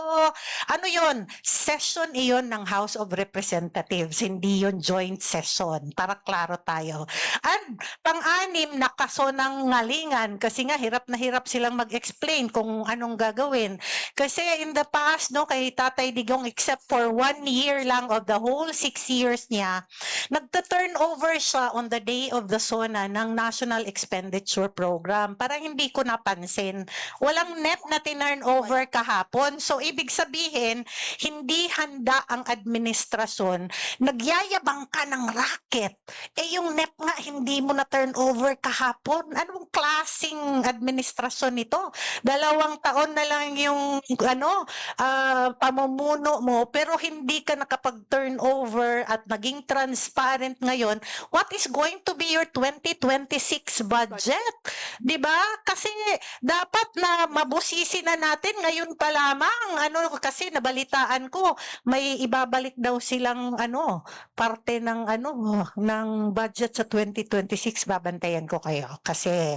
ano yon? Session iyon ng House of Representatives, hindi yon joint session. Para klaro tayo. And pang-anim, nakaso ng ngalingan kasi nga hirap na hirap silang mag-explain kung anong gagawin. Kasi in the past, no, kay Tatay Digong, except for 1 year lang of the whole 6 years niya, nagta-turn over siya on the day of the SONA ng National Expenditure Program. Parang hindi ko napansin. Walang net na tinurn over kahapon. So, ibig sabihin, hindi handa ang administrasyon. Nagyayabang ka ng racket. Eh, yung net nga, hindi mo na turn over kahapon. Anong klaseng administrasyon ito? 2 taon na lang yung pamumuno mo, pero hindi ka nakapag-turn over at naging transparent ngayon. What is going to be your 2026 budget? 'Di ba? Kasi dapat na mabusisi na natin ngayon pa lamang. Kasi nabalitaan ko may ibabalik daw silang parte ng ng budget sa 2026. Babantayan ko kayo kasi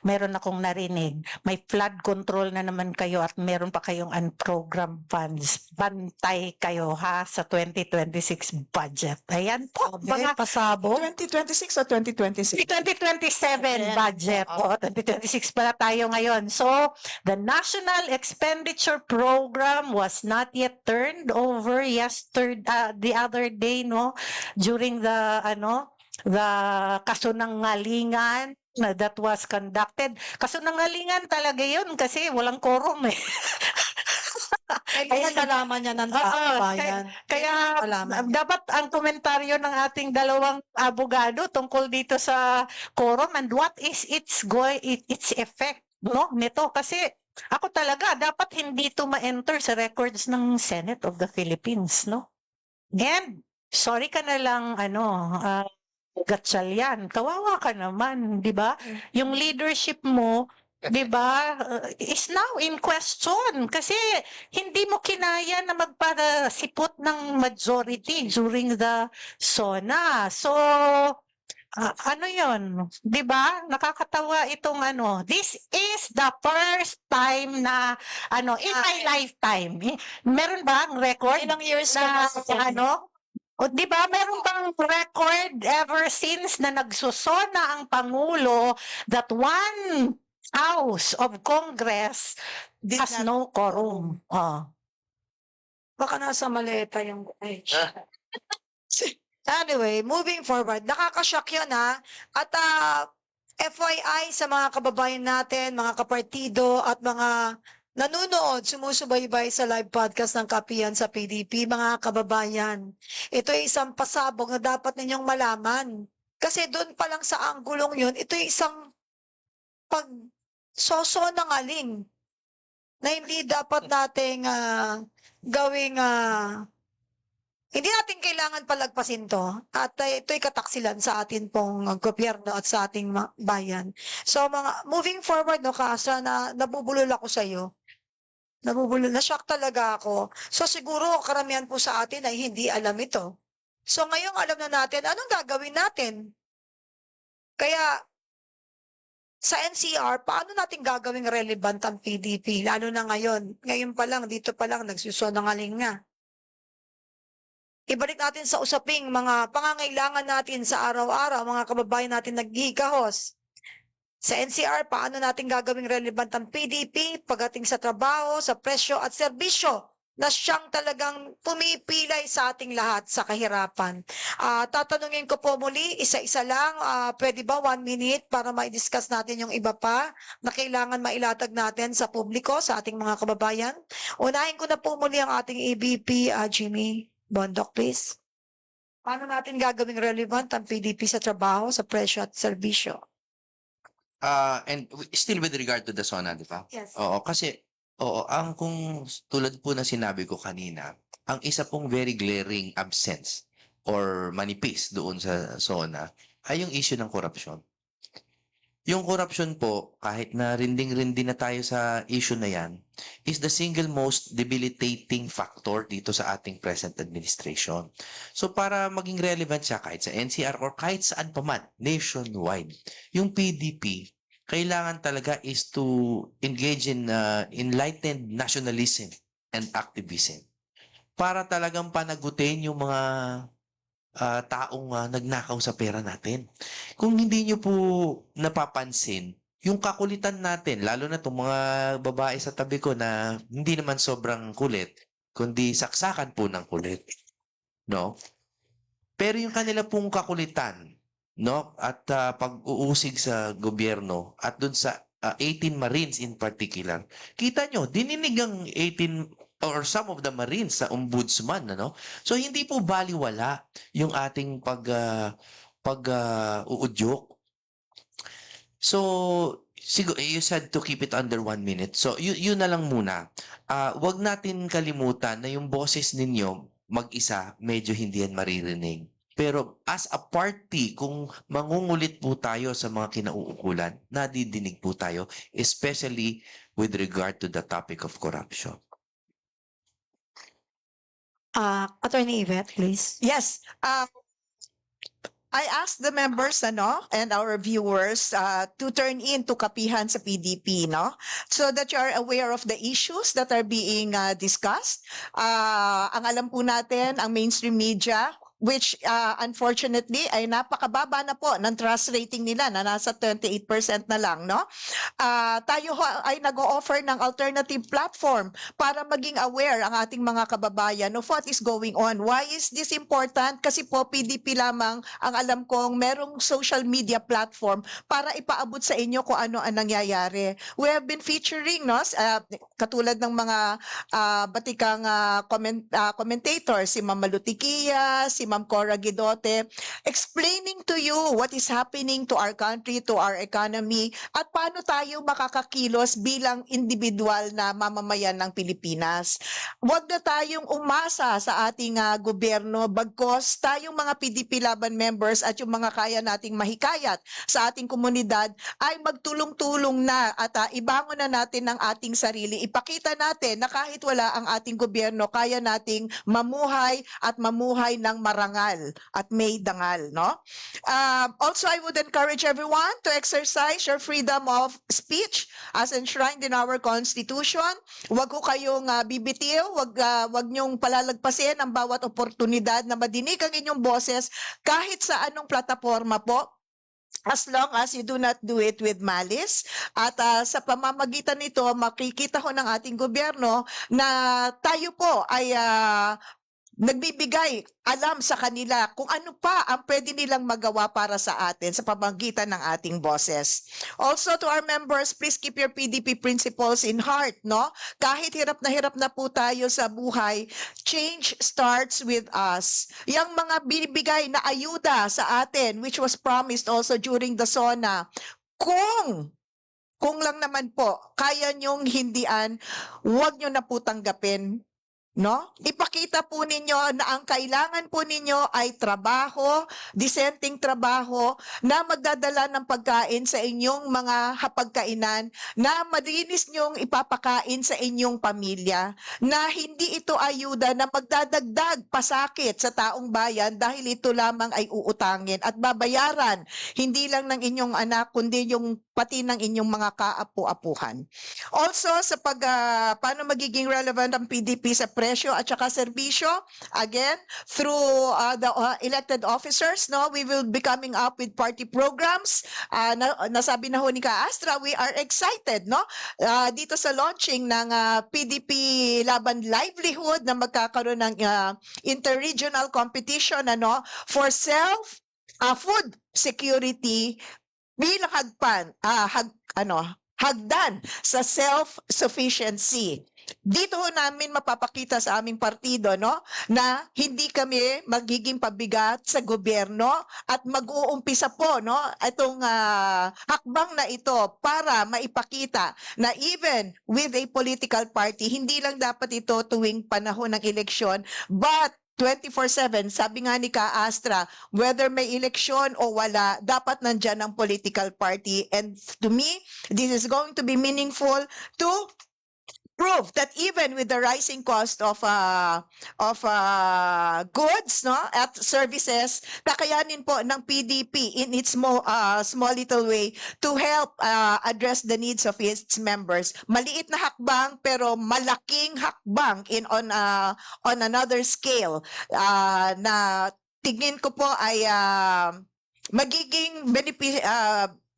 meron akong narinig. May flood control na naman kayo at meron pa kayong unprogrammed funds. Bantay kayo ha sa 2026 budget. Ayan po. Mga pasabog. 2026 o 2026? 2027 budget. O, 2026 pala tayo ngayon. So, the National Expenditure Program was not yet turned over the other day, no? During the kasunungalingan that was conducted. Kasunungalingan talaga yun kasi walang quorum eh. Kaya nalaman niya ng bayan. Kaya Malaman. dapat ang komentaryo ng ating dalawang abogado tungkol dito sa quorum and what is its effect, no, nito. Kasi ako talaga dapat hindi to ma-enter sa records ng Senate of the Philippines, no? And sorry ka na lang Gatchalian, kawawa ka naman, 'di ba? Yung leadership mo, 'di ba, is now in question kasi hindi mo kinaya na magparasipot ng majority during the SONA. So, yon, 'di ba? Nakakatawa itong This is the first time na in my lifetime. Meron ba ang record? Ilang years Na ka na o, di ba, meron bang record ever since na nagsusona ang Pangulo that one House of Congress has no quorum? Baka nasa maleta yung Anyway, moving forward, nakakashock yun ha. At FYI sa mga kababayan natin, mga kapartido at mga nanonood, sumusubaybay sa live podcast ng Kapihan sa PDP, mga kababayan. Ito ay isang pasabog na dapat ninyong malaman. Kasi doon pa lang sa anggulong yun, ito ay isang pagsosonangaling na hindi dapat nating gawing hindi natin kailangan palagpasin to at ito'y kataksilan sa atin pong gobyerno at sa ating bayan. So moving forward, no, Kaastra, na nabubulol ako sa iyo. Na-shock talaga ako. So siguro karamihan po sa atin ay hindi alam ito. So ngayong alam na natin, anong gagawin natin? Kaya sa NCR, paano natin gagawing relevant ang PDP? Lalo na ngayon. Ngayon pa lang, dito pa lang, nagsusonangaling nga. Ibalik natin sa usaping mga pangangailangan natin sa araw-araw, mga kababayan natin naghihikahos. Sa NCR, paano natin gagawing relevant ang PDP pagdating sa trabaho, sa presyo at serbisyo na siyang talagang pumipilay sa ating lahat sa kahirapan. Tatanungin ko po muli, isa-isa lang, pwede ba 1 minute para ma-discuss natin yung iba pa na kailangan mailatag natin sa publiko, sa ating mga kababayan? Unahin ko na po muli ang ating ABP, Jimmy Bondoc, please. Paano natin gagawing relevant ang PDP sa trabaho, sa presyo at serbisyo? Still with regard to the SONA, di ba? Yes. Oo, kasi kung tulad po na sinabi ko kanina, ang isa pong very glaring absence or manipis doon sa SONA ay yung issue ng korupsyon. Yung korupsyon po, kahit na rinding-rindi na tayo sa issue na yan, is the single most debilitating factor dito sa ating present administration. So para maging relevant siya kahit sa NCR or kahit saan pa man, nationwide, yung PDP, kailangan talaga is to engage in enlightened nationalism and activism para talagang panagutin yung mga taong nagnakaw sa pera natin. Kung hindi nyo po napapansin, yung kakulitan natin, lalo na itong mga babae sa tabi ko na hindi naman sobrang kulit, kundi saksakan po ng kulit. No? Pero yung kanila pong kakulitan, no? At pag-uusig sa gobyerno at dun sa 18 Marines in particular, kita nyo, dininig ang 18 or some of the Marines sa ombudsman, ano? So hindi po baliwala yung ating uudyok. So siguro you said to keep it under 1 minute. So yun na lang muna. Wag natin kalimutan na yung boses ninyo mag-isa medyo hindi yan maririnig. Pero as a party, kung mangungulit po tayo sa mga kinauukulan, nadidinig po tayo, especially with regard to the topic of corruption. Attorney Yvette, please. Yes. I asked the members and our viewers to turn in to Kapihan sa PDP, so that you are aware of the issues that are being discussed. Ang alam po natin, ang mainstream media, which unfortunately ay napakababa na po ng trust rating nila na nasa 28% na lang, tayo ay nag-o-offer ng alternative platform para maging aware ang ating mga kababayan of what is going on. Why is this important? Kasi po PDP lamang ang alam kong merong social media platform para ipaabot sa inyo kung ano ang nangyayari. We have been featuring katulad ng mga batikang commentators, si Ma'am Malutikia, si Ma'am Cora Guidote, explaining to you what is happening to our country, to our economy, at paano tayo makakakilos bilang individual na mamamayan ng Pilipinas. Huwag na tayong umasa sa ating gobyerno, bagkos tayong mga PDP Laban members at yung mga kaya nating mahikayat sa ating komunidad ay magtulong-tulong na at ibangon na natin ang ating sarili. Ipakita natin na kahit wala ang ating gobyerno, kaya nating mamuhay at mamuhay ng marangal at may dangal, Also, I would encourage everyone to exercise your freedom of speech as enshrined in our Constitution. Huwag ko kayong bibitiw, huwag niyong palalagpasin ang bawat oportunidad na madinig ang inyong boses kahit sa anong plataforma po, as long as you do not do it with malice. At sa pamamagitan nito, makikita ho ng ating gobyerno na tayo po ay nagbibigay alam sa kanila kung ano pa ang pwede nilang magawa para sa atin sa pamamagitan ng ating boses. Also to our members, please keep your PDP principles in heart, Kahit hirap na po tayo sa buhay, change starts with us. Yang mga binibigay na ayuda sa atin, which was promised also during the SONA, kung lang naman po, kaya nyong hindian, huwag nyo na po tanggapin. Ipakita po ninyo na ang kailangan po ninyo ay trabaho, disenteng trabaho na magdadala ng pagkain sa inyong mga hapagkainan, na malinis nyong ipapakain sa inyong pamilya, na hindi ito ayuda na magdadagdag pasakit sa taong bayan dahil ito lamang ay uutangin at babayaran hindi lang ng inyong anak kundi yung pati ng inyong mga kaapu-apuhan. Also sa paano magiging relevant ang PDP sa presyo at saka serbisyo, again, through the elected officers, we will be coming up with party programs. Nasabi na ho ni Ka-Astra, we are excited, dito sa launching ng PDP Laban Livelihood na magkakaroon ng interregional competition for food security bilang hagdan sa self-sufficiency. dito ho namin mapapakita sa aming partido, no, na hindi kami magiging pabigat sa gobyerno at mag-uumpisa po, no, itong hakbang na ito para maipakita na even with a political party, hindi lang dapat ito tuwing panahon ng eleksyon, but 24/7, sabi nga ni Ka Astra, whether may eleksyon o wala, dapat nandyan ang political party. And to me, this is going to be meaningful to prove that even with the rising cost of goods, no, at services, kakayanin po ng PDP in its small little way to help address the needs of its members. Maliit na hakbang pero malaking hakbang on another scale na tingin ko po ay magiging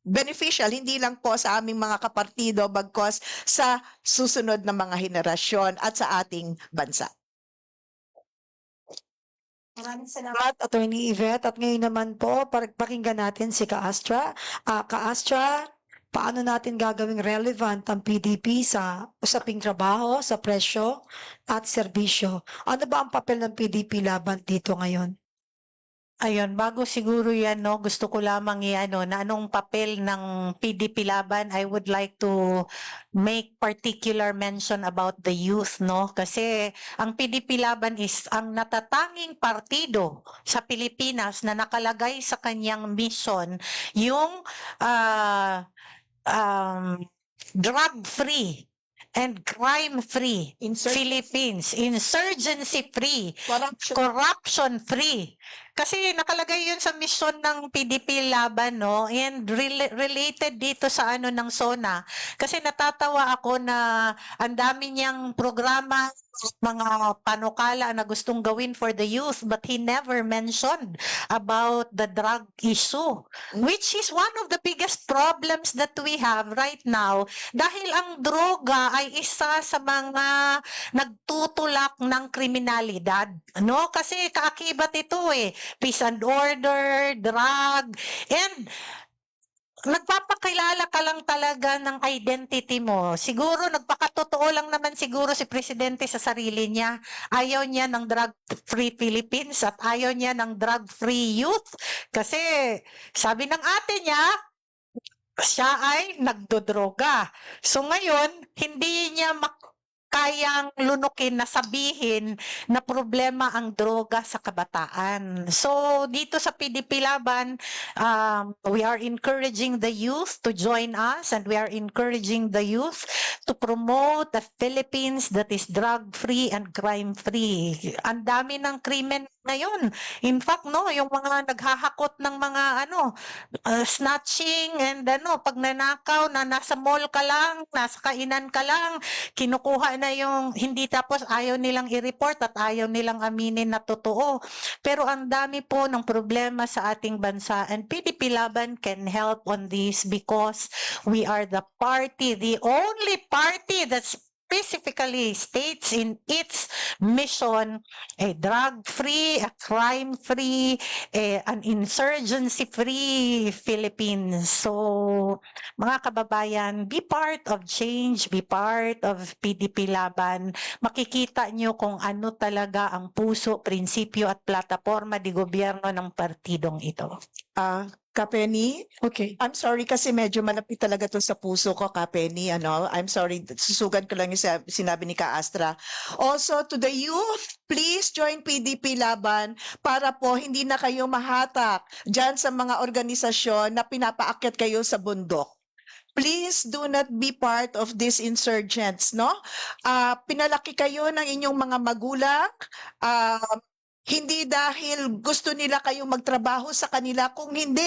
beneficial hindi lang po sa aming mga kapartido bagkos sa susunod na mga henerasyon at sa ating bansa. Maraming salamat, Attorney Yvette. At ngayon naman po, pakinggan natin si Ka Astra. Ka Astra, paano natin gagawing relevant ang PDP sa usaping trabaho, sa presyo at serbisyo? Ano ba ang papel ng PDP laban dito ngayon? Ayun, bago siguro yan, no, gusto ko lamang i-ano, na anong papel ng PDP Laban, I would like to make particular mention about the youth, no? Kasi ang PDP Laban is ang natatanging partido sa Pilipinas na nakalagay sa kanyang mission yung drug-free and crime-free Philippines, insurgency-free, corruption-free. Kasi nakalagay yun sa mission ng PDP Laban, no? And related dito sa ano ng SONA. Kasi natatawa ako na ang dami niyang programa, mga panukala na gustong gawin for the youth, but he never mentioned about the drug issue, which is one of the biggest problems that we have right now. Dahil ang droga ay isa sa mga nagtutulak ng kriminalidad, no? Kasi kaakibat ito peace and order, drug, and nagpapakilala ka lang talaga ng identity mo. Siguro, nagpakatotoo lang naman siguro si Presidente sa sarili niya. Ayaw niya ng drug-free Philippines at ayaw niya ng drug-free youth. Kasi, sabi ng ate niya, siya ay nagdodroga. So ngayon, hindi niya kayang lunukin na sabihin na problema ang droga sa kabataan. So, dito sa PDP Laban, we are encouraging the youth to join us and we are encouraging the youth to promote the Philippines that is drug-free and crime-free. Ang dami ng krimen ngayon. In fact, no, yung mga naghahakot ng mga snatching and pag nanakaw na nasa mall ka lang, nasa kainan ka lang, kinukuha na yung hindi tapos ayaw nilang i-report at ayaw nilang aminin na totoo. Pero ang dami po ng problema sa ating bansa and PDP Laban can help on this because we are the party, the only party that specifically states in its mission a drug-free, a crime-free, an insurgency-free Philippines. So, mga kababayan, be part of change, be part of PDP Laban. Makikita nyo kung ano talaga ang puso, prinsipyo at plataforma di gobyerno ng partidong ito. Kapenny, Okay. I'm sorry kasi medyo malapit talaga to sa puso ko, Kapenny. I'm sorry, susugan ko lang yung sinabi ni Ka Astra. Also, to the youth, please join PDP Laban para po hindi na kayo mahatak dyan sa mga organisasyon na pinapaakyat kayo sa bundok. Please do not be part of these insurgents, no? Pinalaki kayo ng inyong mga magulang, hindi dahil gusto nila kayong magtrabaho sa kanila, kung hindi,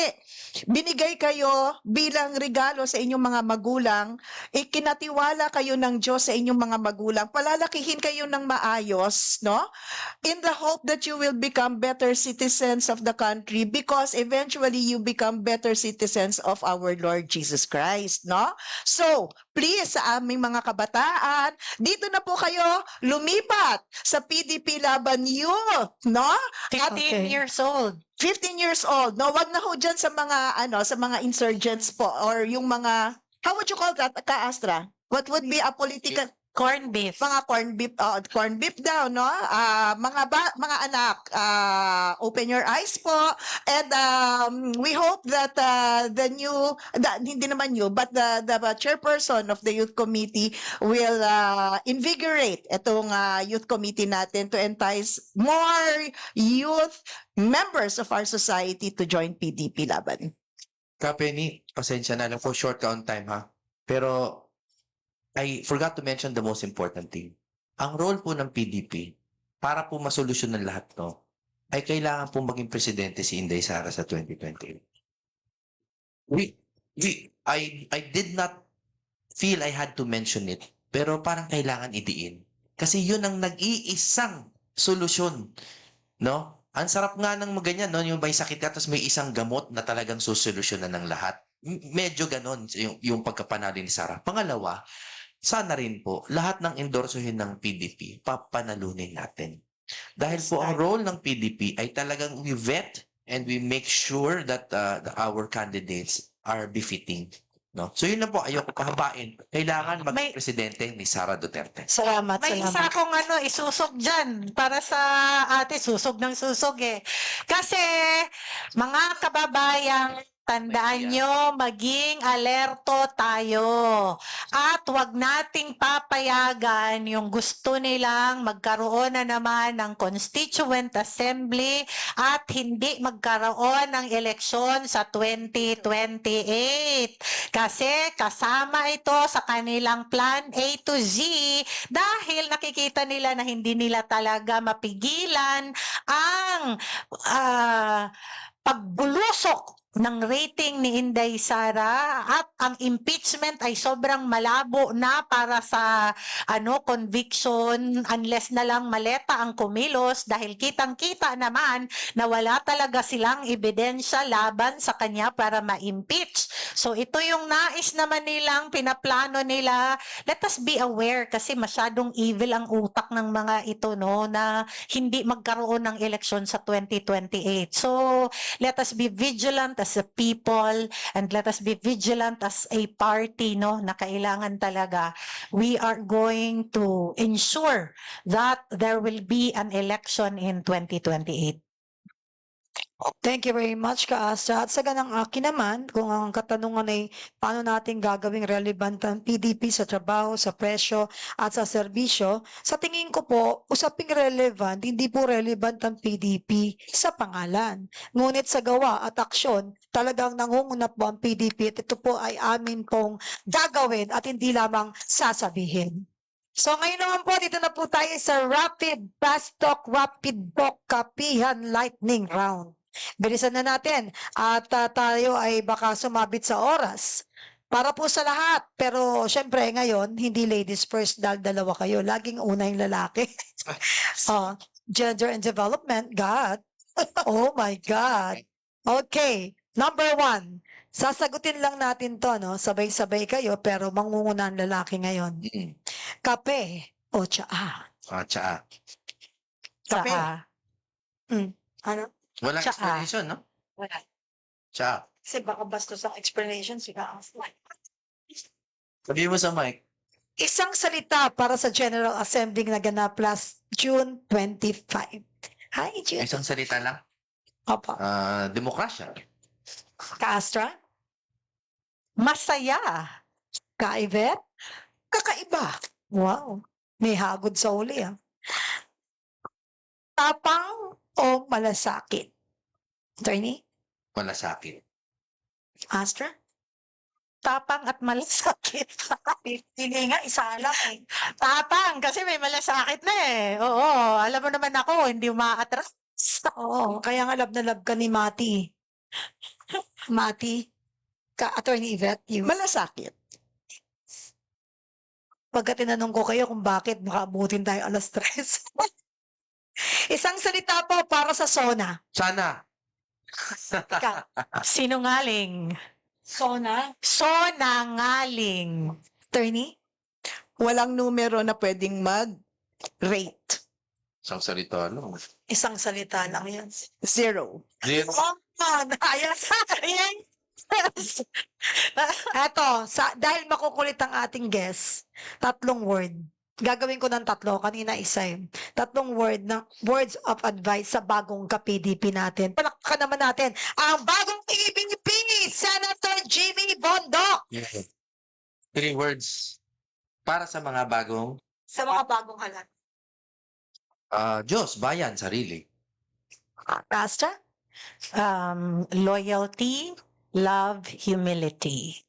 binigay kayo bilang regalo sa inyong mga magulang, ikinatiwala kayo ng Diyos sa inyong mga magulang, palalakihin kayo ng maayos, no? In the hope that you will become better citizens of the country because eventually you become better citizens of our Lord Jesus Christ, no? So, please sa aming mga kabataan, dito na po kayo lumipat sa PDP Laban Youth, no? 15 years old. 15 years old. No, wag na ho dyan sa mga sa mga insurgents po or yung mga, how would you call that, Ka Astra? What would be a political Corn beef. mga corn beef daw, no? Mga anak, open your eyes po. And we hope that hindi naman new, but the chairperson of the youth committee will invigorate itong youth committee natin to entice more youth members of our society to join PDP Laban. Penny, pasensya na lang for short ka on time ha. Pero I forgot to mention the most important thing. Ang role po ng PDP para po masolusyon ng lahat to ay kailangan po maging presidente si Inday Sara sa 2028. I did not feel I had to mention it, pero parang kailangan idiin. Kasi yun ang nag-iisang solusyon, no? Ang sarap nga ng maganyan, no? Yung may sakit ka, tapos may isang gamot na talagang susolusyonan ng lahat. Medyo ganon yung pagkapanalo ni Sara. Pangalawa, sana rin po, lahat ng endorsohin ng PDP, papanalunin natin. Dahil po ang role ng PDP ay talagang we vet and we make sure that our candidates are befitting. No? So yun lang po, ayoko pahabain. Kailangan maging presidente ni Sara Duterte. Salamat, May isa salamat. akong isusog dyan para sa ate, susog ng susog eh. Kasi mga kababayang tandaan nyo, maging alerto tayo. At wag nating papayagan yung gusto nilang magkaroon na naman ng Constituent Assembly at hindi magkaroon ng eleksyon sa 2028. Kasi kasama ito sa kanilang plan A to Z dahil nakikita nila na hindi nila talaga mapigilan ang pagbulusok ng rating ni Inday Sara at ang impeachment ay sobrang malabo na para sa conviction unless na lang maleta ang kumilos dahil kitang-kita naman na wala talaga silang ebidensya laban sa kanya para ma-impeach. So ito yung nais naman nilang pinaplano nila. Let us be aware kasi masyadong evil ang utak ng mga ito, no, na hindi magkaroon ng eleksyon sa 2028. So let us be vigilant as a people and let us be vigilant as a party, no, na kailangan talaga we are going to ensure that there will be an election in 2028. Thank you very much, Ka-Astra. At sa ganang akin naman, kung ang katanungan ay paano natin gagawing relevant ang PDP sa trabaho, sa presyo, at sa serbisyo, sa tingin ko po, usaping relevant, hindi po relevant ang PDP sa pangalan. Ngunit sa gawa at aksyon, talagang nangunguna po ang PDP at ito po ay amin pong gagawin at hindi lamang sasabihin. So ngayon naman po, dito na po tayo sa Rapid Fast Talk, Rapid Talk Kapihan Lightning Round. Bilisan na natin at tayo ay baka sumabit sa oras. Para po sa lahat, pero syempre ngayon, hindi ladies first dahil dalawa kayo. Laging una yung lalaki. Gender and development, God. Oh my God. Okay, number 1. Sasagutin lang natin to, no? Sabay-sabay kayo, pero mangunguna ang lalaki ngayon. Kape o tsaa? Tsaa. Kape. Ano? Walang Tsaa. explanation, no? Wala. Tsaa. Kasi baka bastos ang explanation. Sabihin mo sa mic. Isang salita para sa General Assembly na ganap last June 25. Hi, June. Isang salita lang. Opo. Demokrasya. Ka-Astra? Masaya. Ka-Ivet? Kakaiba. Wow. May hagod sa uli, ah. Tapang o malasakit? Attorney? Malasakit. Astra? Tapang at malasakit. Hindi nga, isa lang eh. Tapang kasi may malasakit na eh. Oo, alam mo naman ako, hindi umaatras. Oo, kaya nga love na love ka ni Mati. Mati? Attorney Yvette, you. Malasakit. Pagka tinanong ko kayo kung bakit, baka abutin tayo alas 3. Isang salita po para sa SONA. Sana. Ikaw. Sinungaling. SONA? Sonangaling. Attorney? Walang numero na pwedeng mag-rate. Isang salita, no? Isang salita lang yan. 0. Zero. Ayan. Eto, dahil makukulit ang ating guest, 3 word. Gagawin ko ng 3, kanina isa eh. 3 words of advice sa bagong ka-PDP natin. Palakpakan naman natin ang bagong PDP, Senator Jimmy Bondoc! Yeah. 3 words para sa mga bagong Sa mga bagong halat. Diyos, bayan, sarili. Pastor? Loyalty, love, humility.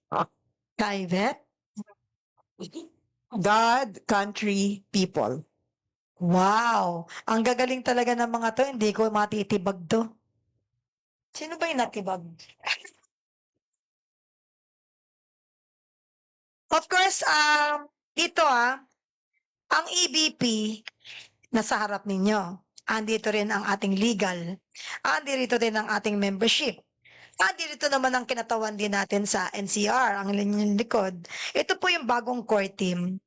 Kaivet? God, country, people. Wow! Ang gagaling talaga ng mga to, hindi ko matitibag to. Sino ba yung natibag? Of course, dito ang EBP nasa harap ninyo. Andito rin ang ating legal. Andito din ang ating membership. Andito naman ang kinatawan din natin sa NCR, ang linyang likod. Ito po yung bagong core team.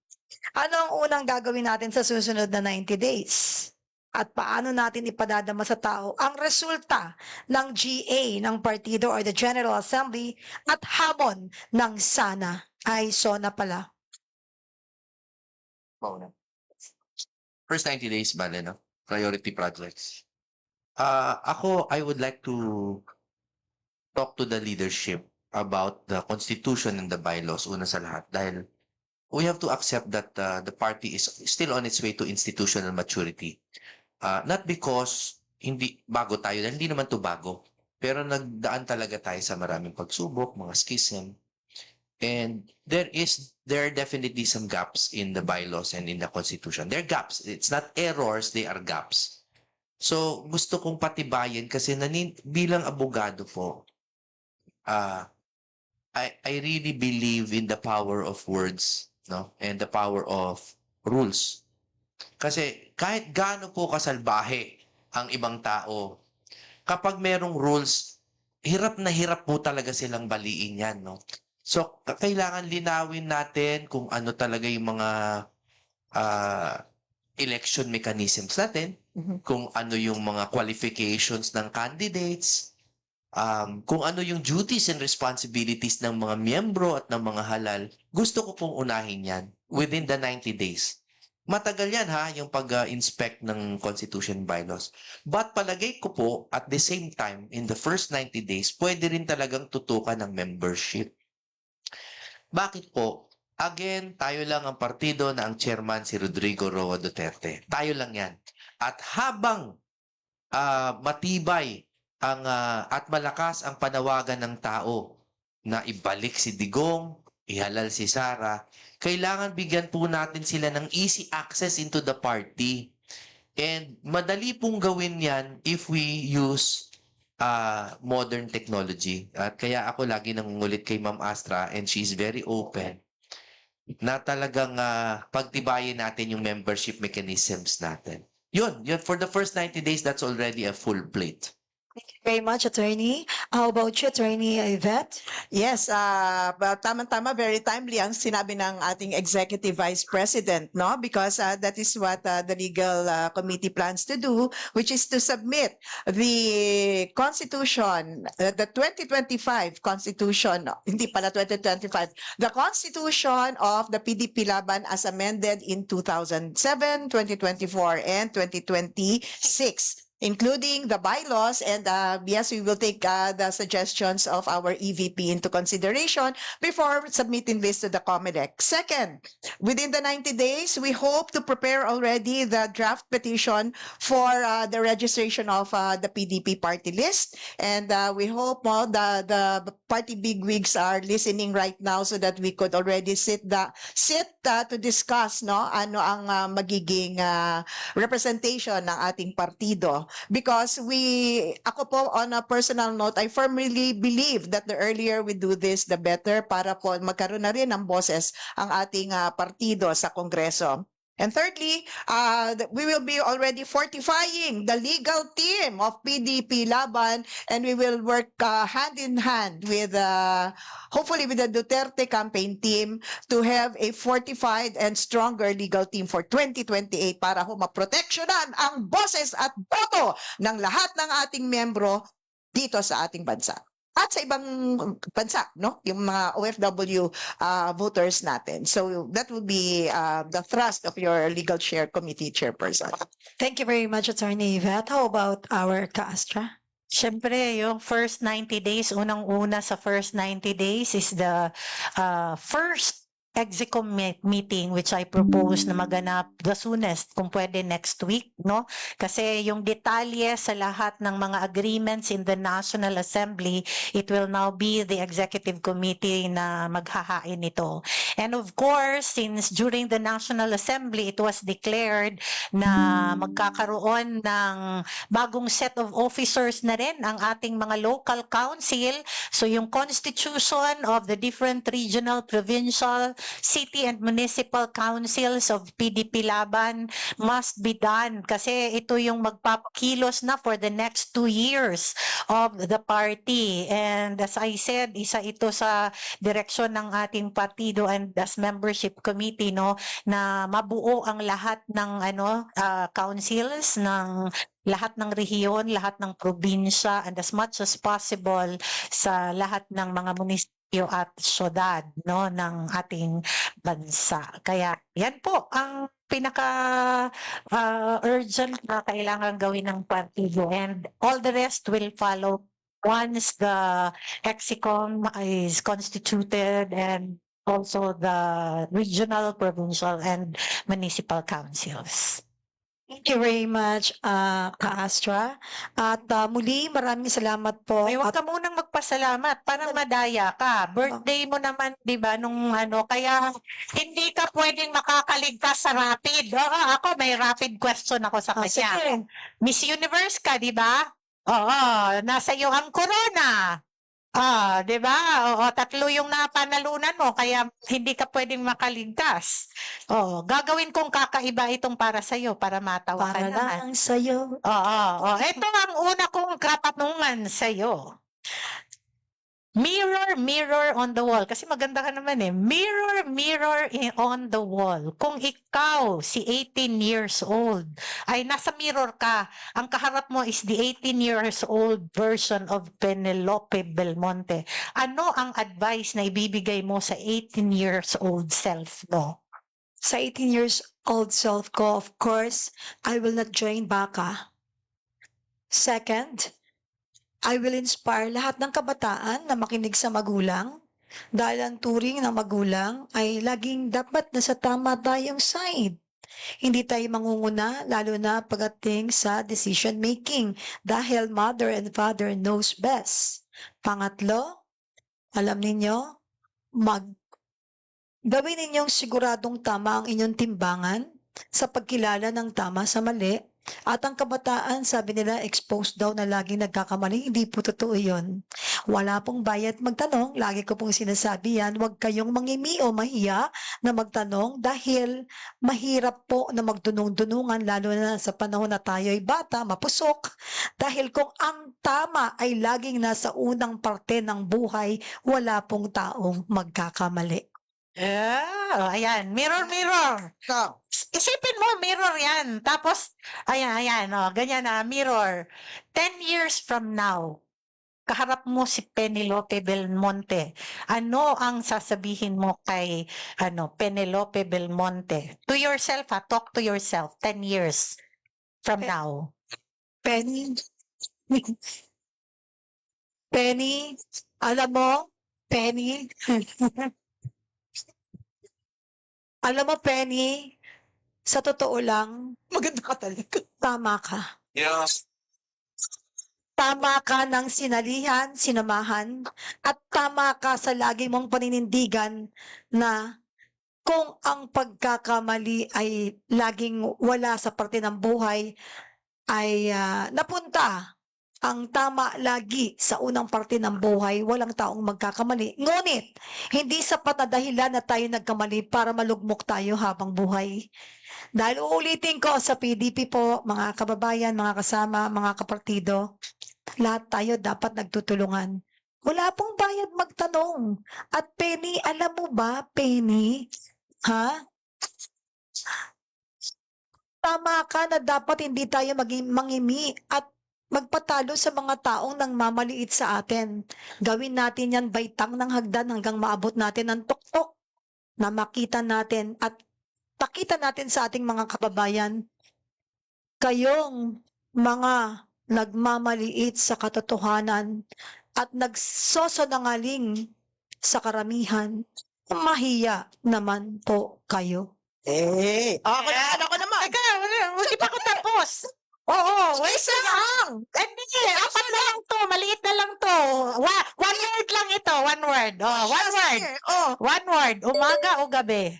Ano ang unang gagawin natin sa susunod na 90 days? At paano natin ipadadama sa tao ang resulta ng GA ng partido or the General Assembly at hamon ng SANA? Ay, SONA pala. First 90 days, bale, no? Priority projects. Ako, I would like to talk to the leadership about the constitution and the bylaws, una sa lahat, dahil we have to accept that the party is still on its way to institutional maturity. Not because hindi bago tayo, dahil hindi naman to bago, pero nagdaan talaga tayo sa maraming pagsubok, mga schism, and there are definitely some gaps in the bylaws and in the constitution. There are gaps. It's not errors, they are gaps. So, gusto kong patibayin kasi bilang abogado po, I really believe in the power of words, no? And the power of rules. Kasi kahit gaano po kasalbahe ang ibang tao, kapag merong rules, hirap na hirap po talaga silang baliin yan, no? So, kailangan linawin natin kung ano talaga yung mga election mechanisms natin, kung ano yung mga qualifications ng candidates, kung ano yung duties and responsibilities ng mga miyembro at ng mga halal. Gusto ko pong unahin yan within the 90 days. Matagal yan yung pag-inspect ng constitution bylaws. But palagay ko po, at the same time, in the first 90 days, pwede rin talagang tutukan ng membership. Bakit po? Again, tayo lang ang partido na ang chairman si Rodrigo Roa Duterte. Tayo lang yan. At habang matibay at malakas ang panawagan ng tao na ibalik si Digong, ihalal si Sara, kailangan bigyan po natin sila ng easy access into the party. And madali pong gawin yan if we use modern technology. At kaya ako lagi nangungulit kay Ma'am Astra, and she's very open, na talagang pagtibayin natin yung membership mechanisms natin. Yun, for the first 90 days, that's already a full plate. Thank you very much, Attorney. How about you, Attorney Yvette? Yes, tama-tama, very timely ang sinabi ng ating Executive Vice President, no? Because that is what the legal committee plans to do, which is to submit the Constitution, the 2025 Constitution, hindi pala 2025, the Constitution of the PDP Laban as amended in 2007, 2024, and 2026. Including the bylaws, and yes, we will take the suggestions of our EVP into consideration before submitting this to the COMELEC. Second, within the 90 days, we hope to prepare already the draft petition for the registration of the PDP party list, and we hope the party bigwigs are listening right now so that we could already sit to discuss ano ang magiging representation ng ating partido. Because ako po, on a personal note, I firmly believe that the earlier we do this, the better, para po magkaroon na rin ng boses ang ating partido sa Kongreso. And thirdly, we will be already fortifying the legal team of PDP Laban, and we will work hand in hand with, hopefully with the Duterte campaign team to have a fortified and stronger legal team for 2028 para maproteksyonan ang boses at boto ng lahat ng ating miyembro dito sa ating bansa. at sa ibang bansa, no? Yung mga OFW voters natin. So that will be the thrust of your Legal Share Committee chairperson. Thank you very much, Attorney Yvette. How about our Ka-Astra? Siyempre, yung first 90 days, unang-una sa first 90 days is the first EXICOM meeting which I propose na maganap the soonest, kung pwede next week, no? Kasi yung detalye sa lahat ng mga agreements in the National Assembly, it will now be the Executive Committee na maghahain nito. And of course, since during the National Assembly, it was declared na magkakaroon ng bagong set of officers na rin ang ating mga local council. So yung constitution of the different regional, provincial, city and municipal councils of PDP Laban must be done kasi ito yung magpapakilos na for the next 2 years of the party. And as I said, isa ito sa direksyon ng ating partido and as membership committee, no, na mabuo ang lahat ng councils ng lahat ng rehiyon, lahat ng probinsya, and as much as possible sa lahat ng mga munisipyo at syudad, no, ng ating bansa. Kaya yan po ang pinaka urgent na kailangan gawin ng partido, and all the rest will follow once the EXICOM is constituted and also the regional, provincial, and municipal councils. Thank you very much, Ka-Astra. At muli, maraming salamat po. Ay, huwag ka munang magpasalamat. Parang madaya ka. Birthday mo naman, di ba, nung kaya hindi ka pwedeng makakaligtas sa rapid. Oo, ako may rapid question ako sa kanya. Sige. Miss Universe ka, di ba? Oo, nasa iyo ang corona. Di ba? Oo, 3 yung napanalunan mo, kaya hindi ka pwedeng makaligtas. Gagawin kong kakaiba itong para sa iyo para matawa ka Para naman. lang sa'yo. Oo. Ito ang una kong katanungan sa iyo. Mirror, mirror on the wall. Kasi maganda ka naman eh. Mirror, mirror on the wall. Kung ikaw, si 18 years old, ay nasa mirror ka, ang kaharap mo is the 18 years old version of Penelope Belmonte. Ano ang advice na ibibigay mo sa 18 years old self mo? Sa 18 years old self ko, of course, I will not join Baka. Second, I will inspire lahat ng kabataan na makinig sa magulang dahil ang turing ng magulang ay laging dapat nasa tama tayong side. Hindi tayo mangunguna lalo na pagdating sa decision making dahil mother and father knows best. Pangatlo, alam ninyo, gawin ninyong siguradong tama ang inyong timbangan sa pagkilala ng tama sa mali. At ang kabataan, sabi nila, exposed daw na laging nagkakamali. Hindi po totoo yun. Wala pong bayad magtanong. Lagi ko pong sinasabi yan, huwag kayong mangimi o mahiya na magtanong dahil mahirap po na magdunong-dunungan lalo na sa panahon na tayo ay bata, mapusok. Dahil kung ang tama ay laging nasa unang parte ng buhay, wala pong taong magkakamali. Ayan. Mirror, mirror. So, Isipin mo, mirror yan. Tapos, ayan, ganyan na, mirror. 10 years from now, kaharap mo si Penelope Belmonte. Ano ang sasabihin mo kay Penelope Belmonte? To yourself, talk to yourself 10 years from now. Penny, Penny, alam mo, Penny, alam mo, Penny, sa totoo lang, maganda ka talaga. tama ka. Yes. Tama ka ng sinalihan, sinamahan, at tama ka sa lagi mong paninindigan na kung ang pagkakamali ay laging wala sa parte ng buhay, ay napunta ang tama lagi sa unang parte ng buhay, walang taong magkakamali. Ngunit, hindi sapat na dahilan na tayo nagkamali para malugmok tayo habang buhay. Dahil uulitin ko sa PDP po, mga kababayan, mga kasama, mga kapartido, lahat tayo dapat nagtutulungan. Wala pong bayad magtanong. At Penny, alam mo ba, Penny, ha? Tama ka na dapat hindi tayo maging mangimi at magpatalo sa mga taong nangmamaliit sa atin. Gawin natin yan baitang ng hagdan hanggang maabot natin ng tuktok na makita natin at pakita natin sa ating mga kababayan, kayong mga nagmamaliit sa katotohanan at nagsosonangaling sa karamihan, mahiya naman po kayo. Ako naman. Teka, hindi pa ako tapos. Oo, wait Isa lang. Hindi, apat na lang to. Maliit na lang to. One word lang ito. One word. Oh, one word. Oh, One word. Umaga o gabi?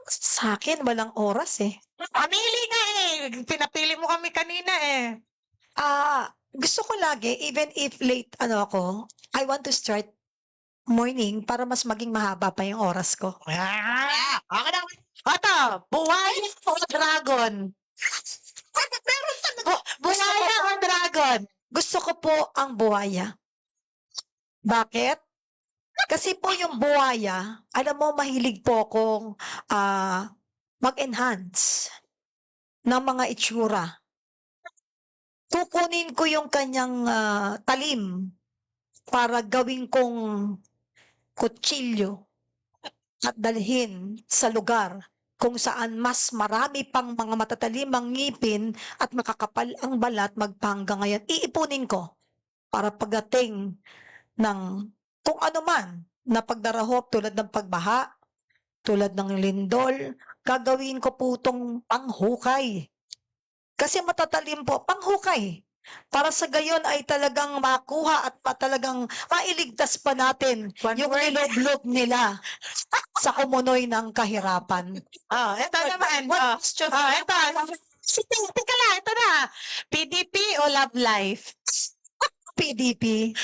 Sa akin, walang oras eh. Pamili nga eh. Pinapili mo kami kanina eh. Gusto ko lagi, even if late ako, I want to start morning para mas maging mahaba pa yung oras ko. Ako na. Ito, buhaya o dragon? Buhaya o dragon? Gusto ko po ang buhaya. Bakit? Kasi po yung buhaya, alam mo, mahilig po akong mag-enhance ng mga itsura. Kukunin ko yung kanyang talim para gawin kong kutsilyo at dalhin sa lugar kung saan mas marami pang mga matatalimang ngipin at makakapal ang balat magpahanggang ngayon. Iipunin ko para pagdating ng kung ano man na pagdarahop tulad ng pagbaha, tulad ng lindol, gagawin ko po itong panghukay. Kasi matatalim po, panghukay. Para sa gayon ay talagang makuha at talagang mailigtas pa natin yung niloblob nila sa kumunoy ng kahirapan. Oh, ito naman. What Oh, question? ito. Tika lang, ito na. PDP o Love Life? PDP.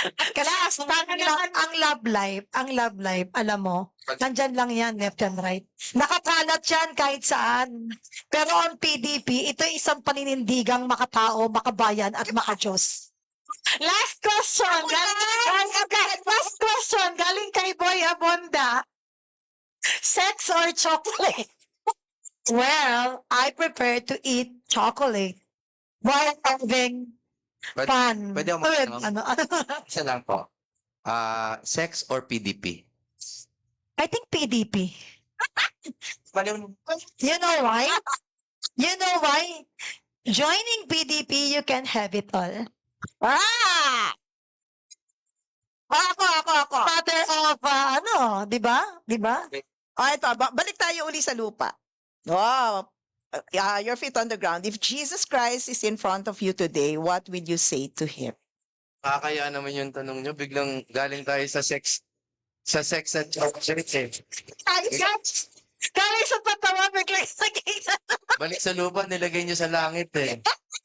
Kasi ang love life, alam mo, nandyan lang yan, left and right. Nakakalat yan kahit saan. Pero ang PDP, ito isang paninindigang makatao, makabayan, at makajos. Last question. Last question. Galing kay Boy Abonda. Sex or chocolate? Well, I prefer to eat chocolate while having But, fun. pwede ako magtanong? Ano? Isa lang po. Sex or PDP? I think PDP. Baliw. You know why? You know why? Joining PDP, you can have it all. Ako. Matter of, di ba? Di ba? Ito, balik tayo uli sa lupa. Wow. Your feet on the ground. If Jesus Christ is in front of you today, what will you say to Him? Kaya naman yung tanong nyo. Biglang galing tayo sa sex. Sa sex at chocolate eh. Galing sa patawa, biglang sagita. Balik sa lupa, nilagay nyo sa langit eh.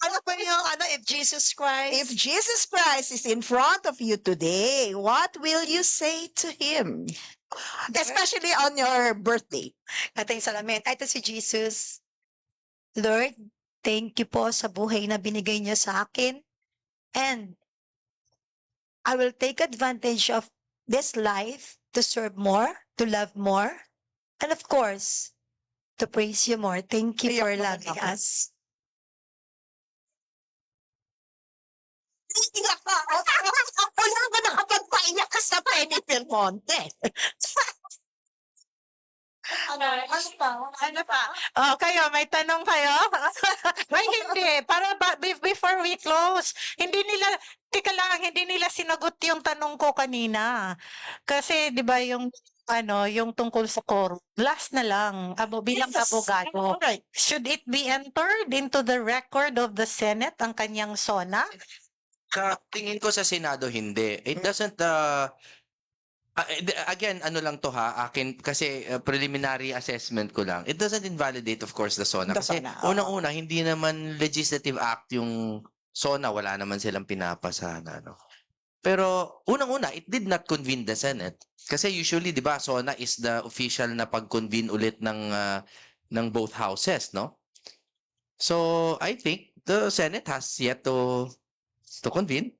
Ano pa yung, if Jesus Christ? If Jesus Christ is in front of you today, what will you say to Him? Especially on your birthday. Ating salamin. Ito si Jesus. Lord, thank you po sa buhay na binigay niyo sa akin. And I will take advantage of this life to serve more, to love more, and of course, to praise you more. Thank you for Iyak naman loving ako. us. Wala ba nakapagpaiyak ka sa Penny Belmonte? Ano pa? Oh, kayo, may tanong kayo? May hindi. Para before we close, tika lang, hindi nila sinagot yung tanong ko kanina. Kasi, di ba, yung tungkol sa quorum. Last na lang, bilang abogado. Alright. Should it be entered into the record of the Senate, ang kanyang SONA? Tingin ko sa Senado, hindi. It doesn't, again, ano lang to akin, kasi preliminary assessment ko lang. It doesn't invalidate, of course, the SONA. The Kasi SONA, oo. unang-una, hindi naman legislative act yung SONA, wala naman silang pinapasa na, no? Pero unang-una, it did not convene the Senate. Kasi usually, di ba, SONA is the official na pag-convene ulit ng both houses, no? So, I think the Senate has yet to convene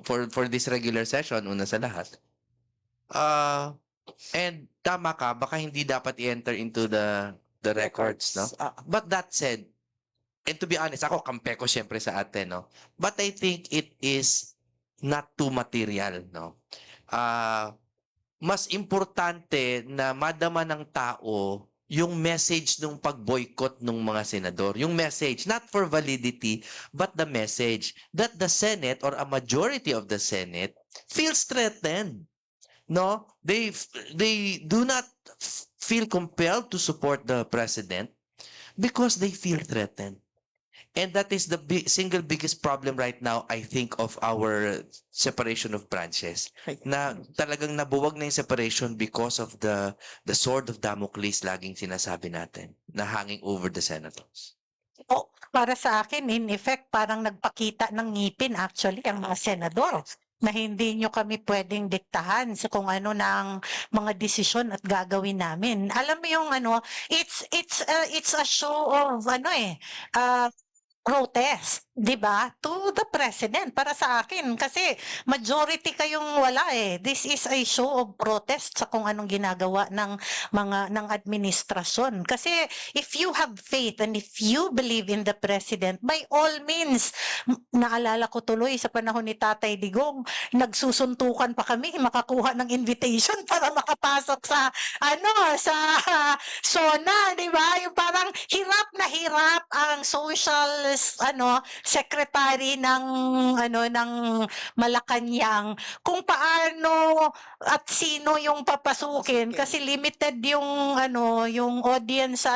for this regular session, una sa lahat. And tama ka, baka hindi dapat i-enter into the records, no? But that said, and to be honest, ako kampe ko syempre sa atin, no? But I think it is not too material, no? Mas importante na madama ng tao yung message ng pag-boycott ng mga senador. Yung message, not for validity, but the message that the Senate or a majority of the Senate feels threatened. No? They do not feel compelled to support the president because they feel threatened. And that is the single biggest problem right now, I think, of our separation of branches. Right. Na talagang nabuwag na yung separation because of the sword of Damocles laging sinasabi natin na hanging over the senators. O, para sa akin, in effect, parang nagpakita ng ngipin actually ang mga senador na hindi nyo kami pwedeng diktahan sa kung ano ng mga desisyon at gagawin namin. Alam mo yung ano, it's a show of protest, 'di ba? To the president para sa akin kasi majority kayong wala eh. This is a show of protest sa kung anong ginagawa ng administrasyon. Kasi if you have faith and if you believe in the president, by all means, naalala ko tuloy sa panahon ni Tatay Digong, nagsusuntukan pa kami makakuha ng invitation para makapasok sa sa SONA, 'di ba? Yung parang hirap na hirap ang social secretary ng Malacanang kung paano at sino yung papasukin kasi limited yung yung audience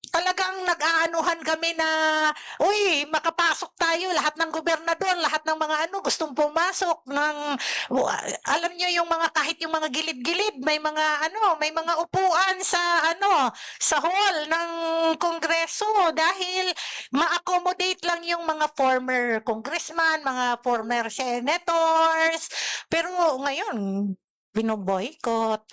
talagang nag-aanuhan kami na uy makapasok tayo lahat ng gobernador lahat ng mga gustong pumasok ng alam niyo yung mga kahit yung mga gilid-gilid may mga upuan sa hall ng kongreso dahil ma-accommodate lang yung mga former congressman, mga former senators. Pero ngayon, binoboycott.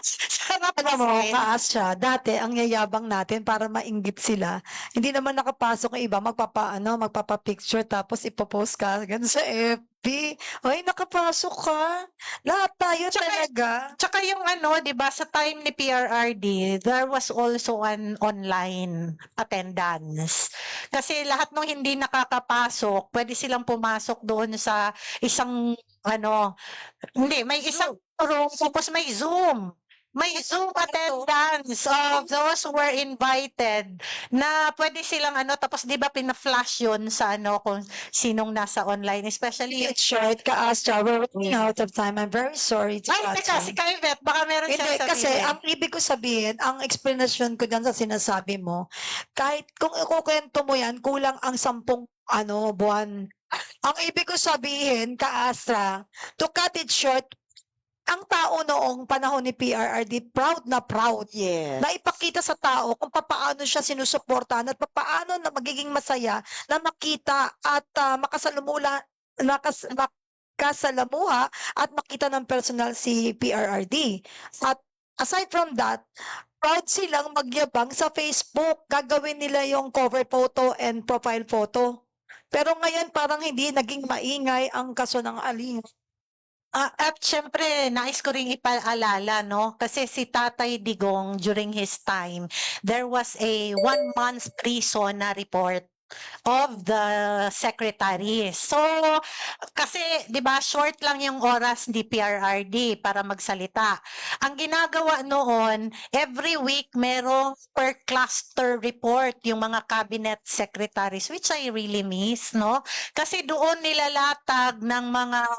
Sarap Alam mo, kasi. Kaasya, dati ang yayabang natin para mainggit sila. Hindi naman nakapasok yung iba, magpapa-picture tapos ipopost ka ganun sa FB. Ay, nakapasok ka. Lahat tayo talaga. Tsaka yung 'di ba, sa time ni PRRD, there was also an online attendance. Kasi lahat ng hindi nakakapasok, pwede silang pumasok doon sa isang hindi, may isang room tapos may Zoom. May Zoom attendance of those who were invited na pwede silang tapos 'di ba pina-flash yun sa kung sinong nasa online, especially It's short, Kaasya. We're running out of time. I'm very sorry to Ay, cut teka, you. si Kaivet, baka meron Hindi, siyang kasi sabihin. ang ibig ko sabihin, ang explanation ko dyan sa sinasabi mo, kahit kung ikukwento mo yan, kulang ang 10 buwan. Ang ibig ko sabihin, Kaastra, to cut it short, ang tao noong panahon ni PRRD, proud na proud. Yes. Na ipakita sa tao kung paano siya sinusuportahan at paano na magiging masaya na makita at makasalamuha at makita ng personal si PRRD. At aside from that, proud silang magyabang sa Facebook. Gagawin nila yung cover photo and profile photo. Pero ngayon parang hindi naging maingay ang kaso ng Aling. At syempre, nais ko ring ipaalala, kasi si Tatay Digong, during his time, there was a 1-month pre-SONA report of the secretaries. So, kasi, di ba, short lang yung oras ni PRRD para magsalita. Ang ginagawa noon, every week, merong per cluster report yung mga cabinet secretaries, which I really miss, Kasi doon nilalatag ng mga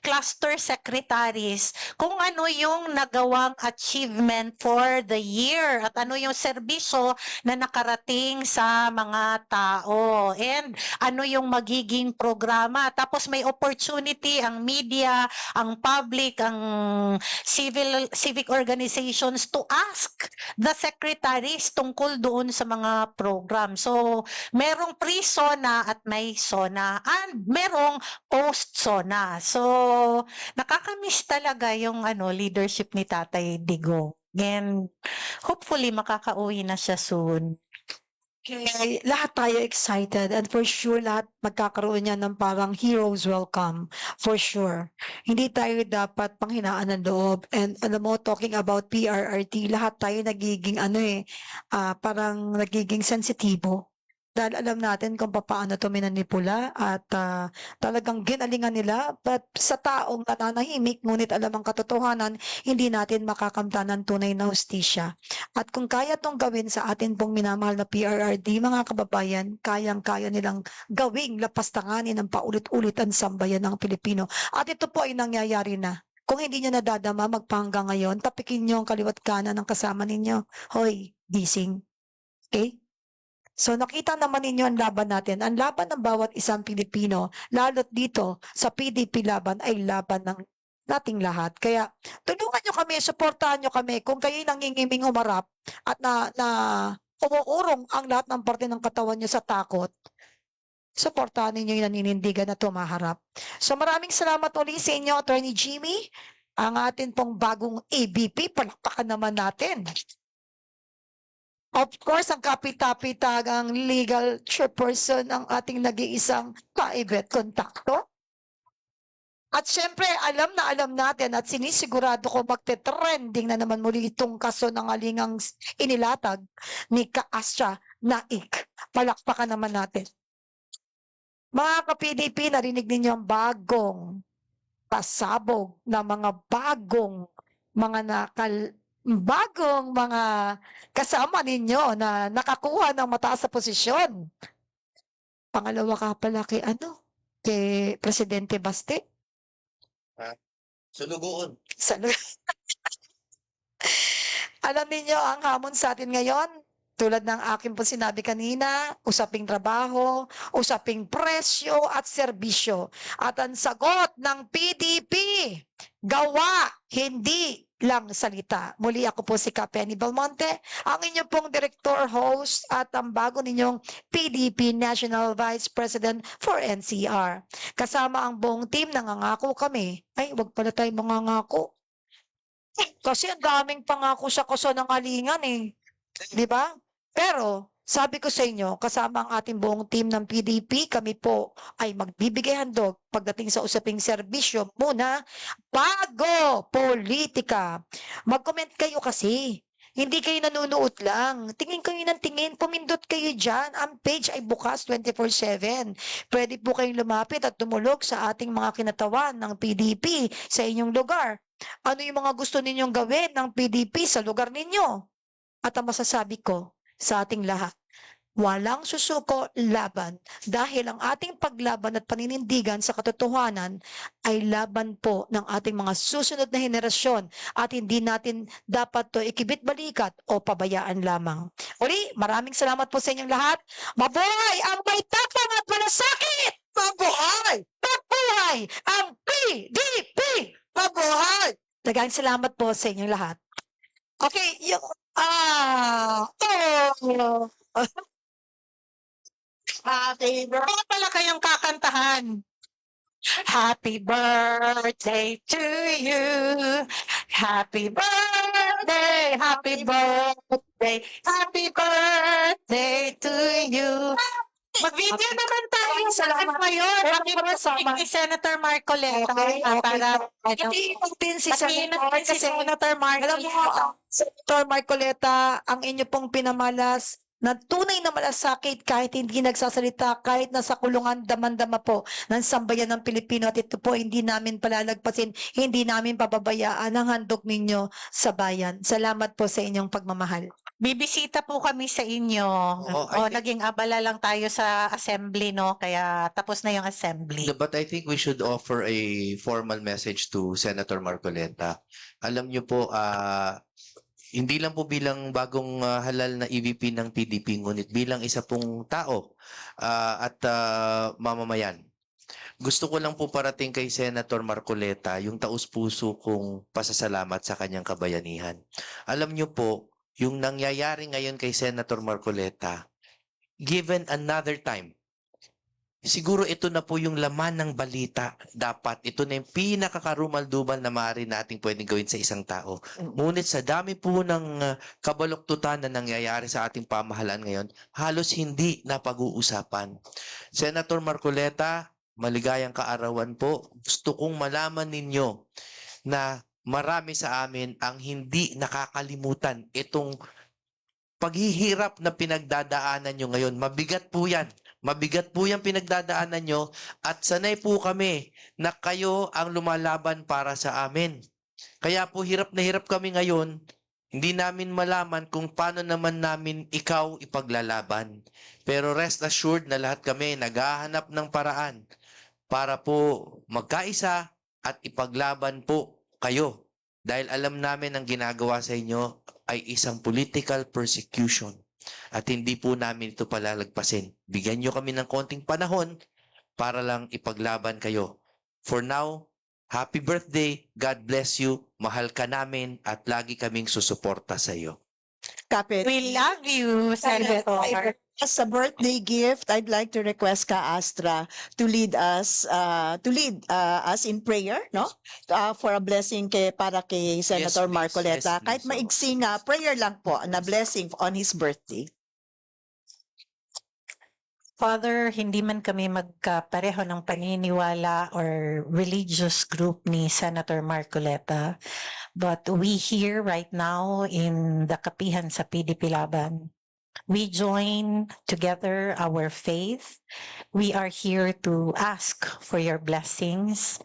cluster secretaries kung ano yung nagawang achievement for the year at ano yung serbisyo na nakarating sa mga tao. And ano yung magiging programa. Tapos may opportunity ang media, ang public, ang civic organizations to ask the secretaries tungkol doon sa mga program. So, merong pre-SONA at may SONA and merong post-SONA. So, nakakamiss talaga yung leadership ni Tatay Digong. And hopefully makakauwi na siya soon. Okay, lahat tayo excited and for sure lahat magkakaroon niya ng parang heroes welcome, for sure. Hindi tayo dapat panghinaan ng loob and alam mo, talking about PRRT, lahat tayo nagiging parang nagiging sensitibo dahil alam natin kung paano ito minanipula at talagang ginalingan nila. But sa taong nananahimik, ngunit alam ang katotohanan, hindi natin makakamtan ng tunay na hustisya. At kung kaya itong gawin sa atin pong minamahal na PRRD, mga kababayan, kayang-kaya nilang gawing lapastanganin ng paulit-ulit ang sambayan ng Pilipino. At ito po ay nangyayari na. Kung hindi nyo nadadama magpahanggang ngayon, tapikin nyo ang kaliwat kanan ng kasama ninyo. Hoy, gising. Okay? So nakita naman ninyo ang laban natin. Ang laban ng bawat isang Pilipino, lalo't dito sa PDP laban ay laban ng nating lahat. Kaya tulungan nyo kami, suportahan nyo kami. Kung kayo'y nangingiming humarap at na umuurong ang lahat ng parte ng katawan nyo sa takot, suportahan ninyo yung naninindigan na tumaharap. So maraming salamat ulit sa inyo, Attorney Jimmy. Ang atin pong bagong ABP, palakpakan naman natin. Of course, ang kapitapitagang legal chairperson ng ating nag-iisang ka-Yvette Contacto. At syempre, alam na alam natin at sinisigurado ko magte-trending na naman muli itong kaso ng alingang inilatag ni Ka-Astra Naik. Palakpakan naman natin. Mga ka-PDP, narinig ninyo ang bagong pasabog na mga bagong mga kasama ninyo na nakakuha ng mataas sa posisyon. Pangalawa ka pala kay Presidente Baste. Sunugoon. Alam niyo ang hamon sa atin ngayon, tulad ng akin po sinabi kanina, usaping trabaho, usaping presyo at serbisyo. At ang sagot ng PDP, gawa, hindi lang salita. Muli ako po si Penny Belmonte, ang inyong pong director, host at ang bago ninyong PDP National Vice President for NCR. Kasama ang buong team, nangangako kami. Ay, wag pala tayo mangangako. Kasi ang daming pangako sa kaso ng alingan eh. Di ba? Pero, sabi ko sa inyo, kasama ang ating buong team ng PDP, kami po ay magbibigay handog pagdating sa usaping serbisyo muna bago politika. Mag-comment kayo kasi. Hindi kayo nanunood lang. Tingin kayo ng tingin, pumindot kayo dyan. Ang page ay bukas 24/7. Pwede po kayong lumapit at tumulog sa ating mga kinatawan ng PDP sa inyong lugar. Ano yung mga gusto ninyong gawin ng PDP sa lugar ninyo? At ang masasabi ko sa ating lahat, walang susuko laban dahil ang ating paglaban at paninindigan sa katotohanan ay laban po ng ating mga susunod na henerasyon at hindi natin dapat to ikibit-balikat o pabayaan lamang. Uli, maraming salamat po sa inyong lahat. Mabuhay ang may tapang at malasakit! Mabuhay! Mabuhay ang PDP! Mabuhay! Daghang salamat po sa inyong lahat. Okay, yung Happy birthday pala kayong kakantahan. Happy birthday to you. Happy birthday, happy birthday, happy birthday to you. Mag-video naman tayo sa lahat ngayon. Happy birthday kay Senator Marcoleta. Para Hindi natin si Senator Alam mo, Senator Marcoleta, ang inyo pong pinamalas na tunay na malasakit kahit hindi nagsasalita, kahit nasa kulungan, daman-dama po ng sambayan ng Pilipino at ito po hindi namin palalagpasin, hindi namin pababayaan ang handog ninyo sa bayan. Salamat po sa inyong pagmamahal. Bibisita po kami sa inyo. Oo, I think- Naging abala lang tayo sa assembly, no? Kaya tapos na yung assembly. But I think we should offer a formal message to Senator Marcoleta. Alam niyo po, hindi lang po bilang bagong halal na EVP ng PDP, ngunit bilang isa pong tao at mamamayan. Gusto ko lang po parating kay Senator Marcoleta yung taus-puso kong pasasalamat sa kanyang kabayanihan. Alam niyo po, yung nangyayari ngayon kay Senator Marcoleta, given another time, siguro ito na po yung laman ng balita. Dapat ito na yung pinakakarumal-dumal na maaari nating pwedeng gawin sa isang tao. Ngunit sa dami po ng kabaluktutan na nangyayari sa ating pamahalaan ngayon, halos hindi na pag-uusapan. Senator Marcoleta, maligayang kaarawan po. Gusto kong malaman ninyo na marami sa amin ang hindi nakakalimutan itong paghihirap na pinagdadaanan nyo ngayon. Mabigat po yan. Mabigat po yung pinagdadaanan nyo at sanay po kami na kayo ang lumalaban para sa amin. Kaya po hirap na hirap kami ngayon. Hindi namin malaman kung paano naman namin ikaw ipaglalaban. Pero rest assured na lahat kami naghahanap ng paraan para po magkaisa at ipaglaban po kayo. Dahil alam namin ang ginagawa sa inyo ay isang political persecution. At hindi po namin ito palalagpasin. Bigyan nyo kami ng konting panahon para lang ipaglaban kayo. For now, happy birthday, God bless you, mahal ka namin at lagi kaming susuporta sa iyo. Kape, We love you, Senator. as a birthday gift, I'd like to request ka, Astra, to lead us in prayer, no? For a blessing para kay Senator please. Marcoleta. Yes, Kahit please. maigsi nga, prayer lang po na blessing on his birthday. Father, hindi man kami magkapareho ng paniniwala or religious group ni Senator Marcoleta, but we here right now in the Kapihan sa PDP Laban, we join together our faith. We are here to ask for your blessings.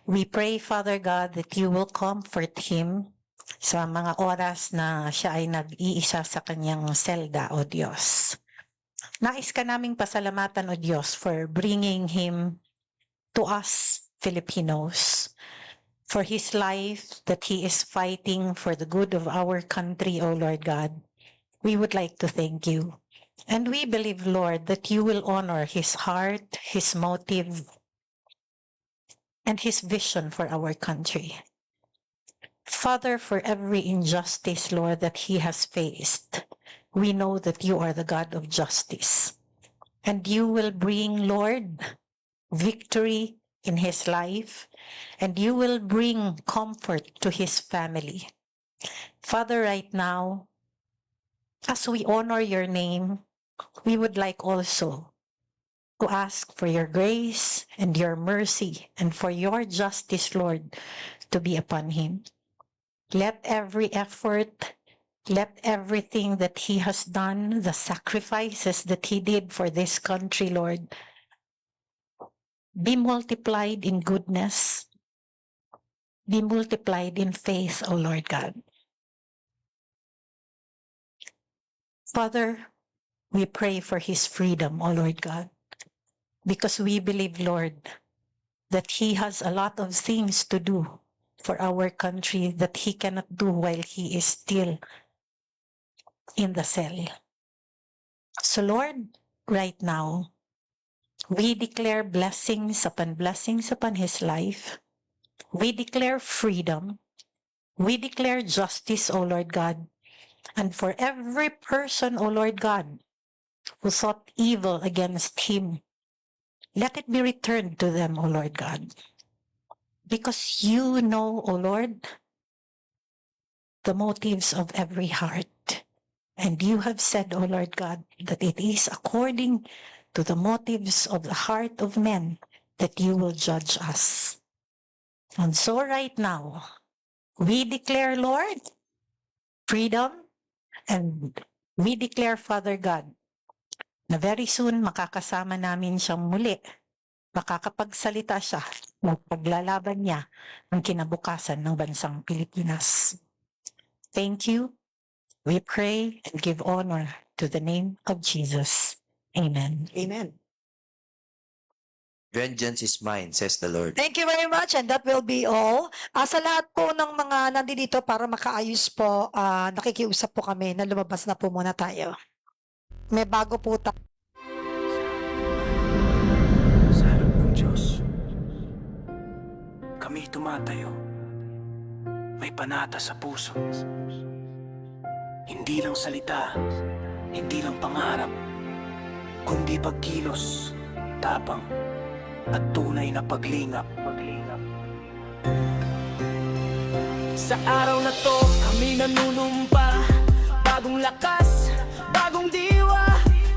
We pray, Father God, that you will comfort him sa mga oras na siya ay nag-iisa sa kanyang selda, O Diyos. Nais ka naming pasalamatan, O Diyos, for bringing him to us Filipinos, for his life that he is fighting for the good of our country, O Lord God. We would like to thank you. And we believe, Lord, that you will honor his heart, his motive, and his vision for our country. Father, for every injustice, Lord, that he has faced, we know that you are the God of justice. And you will bring, Lord, victory in his life, and you will bring comfort to his family. Father, right now, as we honor your name, we would like also to ask for your grace and your mercy and for your justice, Lord, to be upon him. Let every effort, let everything that he has done, the sacrifices that he did for this country, Lord, be multiplied in goodness, be multiplied in faith, O Lord God. Father, we pray for his freedom, O Lord God, because we believe, Lord, that he has a lot of things to do for our country that he cannot do while he is still in the cell. So Lord, right now, we declare blessings upon his life. We declare freedom. We declare justice, O Lord God. And for every person, O Lord God, who thought evil against him, let it be returned to them, O Lord God. Because you know, O Lord, the motives of every heart. And you have said, O Lord God, that it is according to the motives of the heart of men that you will judge us. And so right now, we declare, Lord, freedom, and we declare, Father God, na very soon makakasama namin siyang muli. Makakapagsalita siya, magpaglalaban niya ang kinabukasan ng bansang Pilipinas. Thank you. We pray and give honor to the name of Jesus. Amen. Amen. Vengeance is mine, says the Lord. Thank you very much and that will be all. Sa lahat po ng mga nandito para makaayos po, nakikiusap po kami na lumabas na po muna tayo. May bago po Sa harap ng Diyos, kami tumatayo. May panata sa puso. Hindi lang salita, hindi lang pangarap, kundi pagkilos, tapang, at tunay na paglingap. Sa araw na to, kami nanunumpa. Bagong lakas, bagong diwa.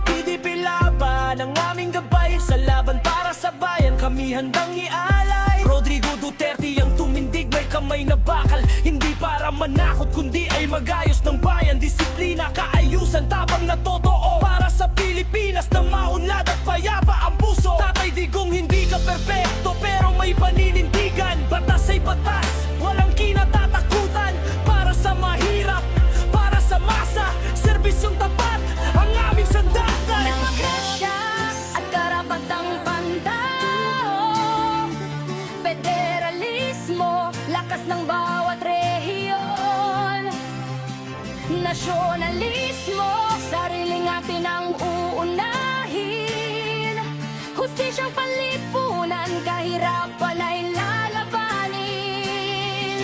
PDP Laban, ang aming gabay. Sa laban para sa bayan, kami handang ialay. Rodrigo Duterte ang tumindig, may kamay. kamay na bakal. Hindi para manakot kundi ay magayos ng bayan. Disiplina, kaayusan, tabang na totoo para sa Pilipinas na maunlad at payapa ang puso. Tatay Digong, hindi ka perpekto pero may paninindigan. Batas ay batas, walang kinatatakutan. Para sa mahirap, para sa masa, serbisyong tapat ang aming sandalan. Ng grasya at karapatang pantao, federalismo, lakas ng bawat rehiyon. Nasyonalismo, sariling atin ang uunahin. Hustisyang panlipunan, kahirapan ay lalabanin.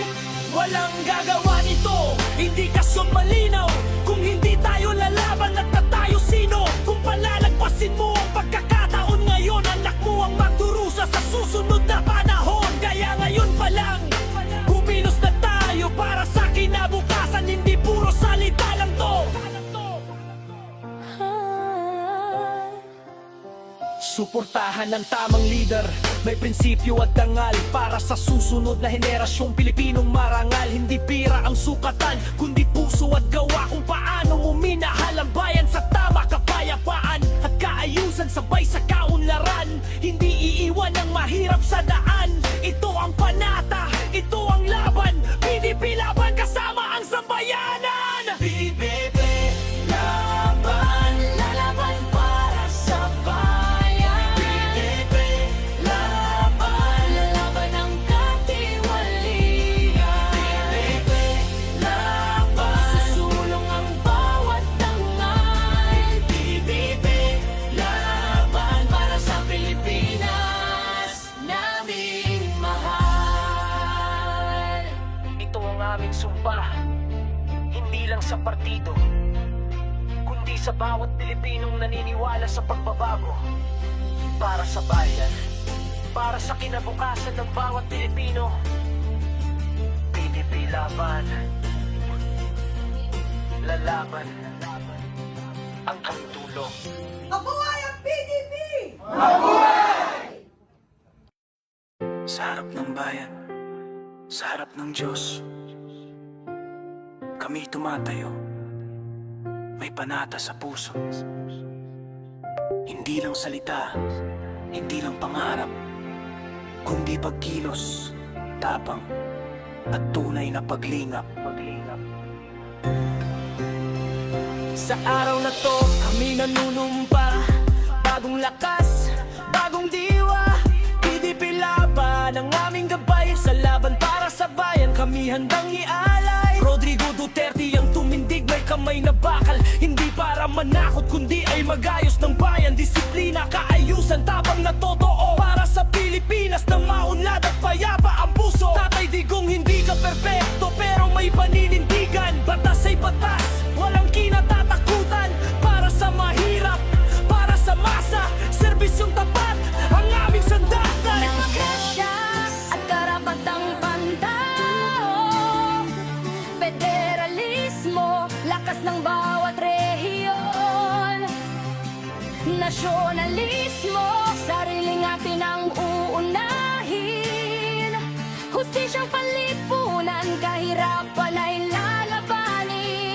Walang gagawa nito, indikasyon malinaw. Kung hindi tayo lalaban at na tayo sino? Kung palalagpasin mo ang pagkakataon ngayon, anak mo ang magdurusa sa susunod na panahon. Kaya ngayon pa lang, bumilos na tayo para sa kinabukasan. Hindi puro salita lang to. Suportahan ng tamang leader, may prinsipyo at dangal para sa susunod na henerasyong Pilipinong marangal. Hindi pira ang sukatan, kundi puso at gawa kung paano mo minahal ang bayan sa tama, kapayapaan at kaayusan sabay sa kaunlaran. Hindi iiwan ang mahirap sa daan. Ito ang panata, ito ang laban. PDP laban kasama ang sambayanan. PDP laban, lalaban para sa bayan. PDP laban, lalaban ang katiwalian. PDP laban, susulong ang bawat tangal. PDP laban para sa Pilipinas naming mahal. Ito ang aming sumpa, hindi lang sa partido, kundi sa bawat Pilipinong naniniwala sa pagbabago. Para sa bayan, para sa kinabukasan ng bawat Pilipino. PDP laban, lalaban ang tulong. Sa harap ng bayan, sa harap ng Diyos, kami tumatayo, may panata sa puso. Hindi lang salita, hindi lang pangarap, kundi pagkilos, tapang, at tunay na paglingap. Sa araw na to, kami nanunumpa. Bagong lakas, bagong diwa. PDP laban, ang aming gabay. Sa laban para sa bayan, kami handang ialay. Rodrigo Duterte ang tumindig, may kamay na bakal. Hindi para manakot, kundi ay magayos ng bayan. Disiplina, kaayusan, tabang na totoo para sa Pilipinas na maunlad at payapa ang puso. Tatay Digong, hindi ka perpekto pero may paninindigan. Batas ay batas, walang kinatatakutan. Para sa mahirap, para sa masa, serbisyong tapat ang aming sandalan. Ng grasya at karapatang pantao, federalismo, lakas ng bawat rehiyon. Nasyonalismo, sariling atin ang uunahin. Hustisyang panlipunan, kahirapan ay lalabanin.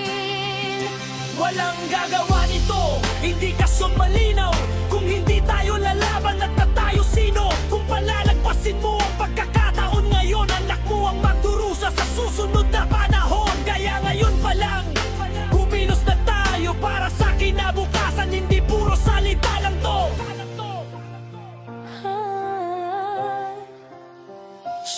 Walang gagawa nito, indikasyon malinaw. Kung hindi tayo lalaban at na tayo sino? Kung palalagpasin mo ang pagkakataon ngayon, anak mo ang magdurusa sa susunod na panahon. Kaya ngayon pa lang, bumilos na tayo para sa kinabukasan. Hindi puro salita lang to.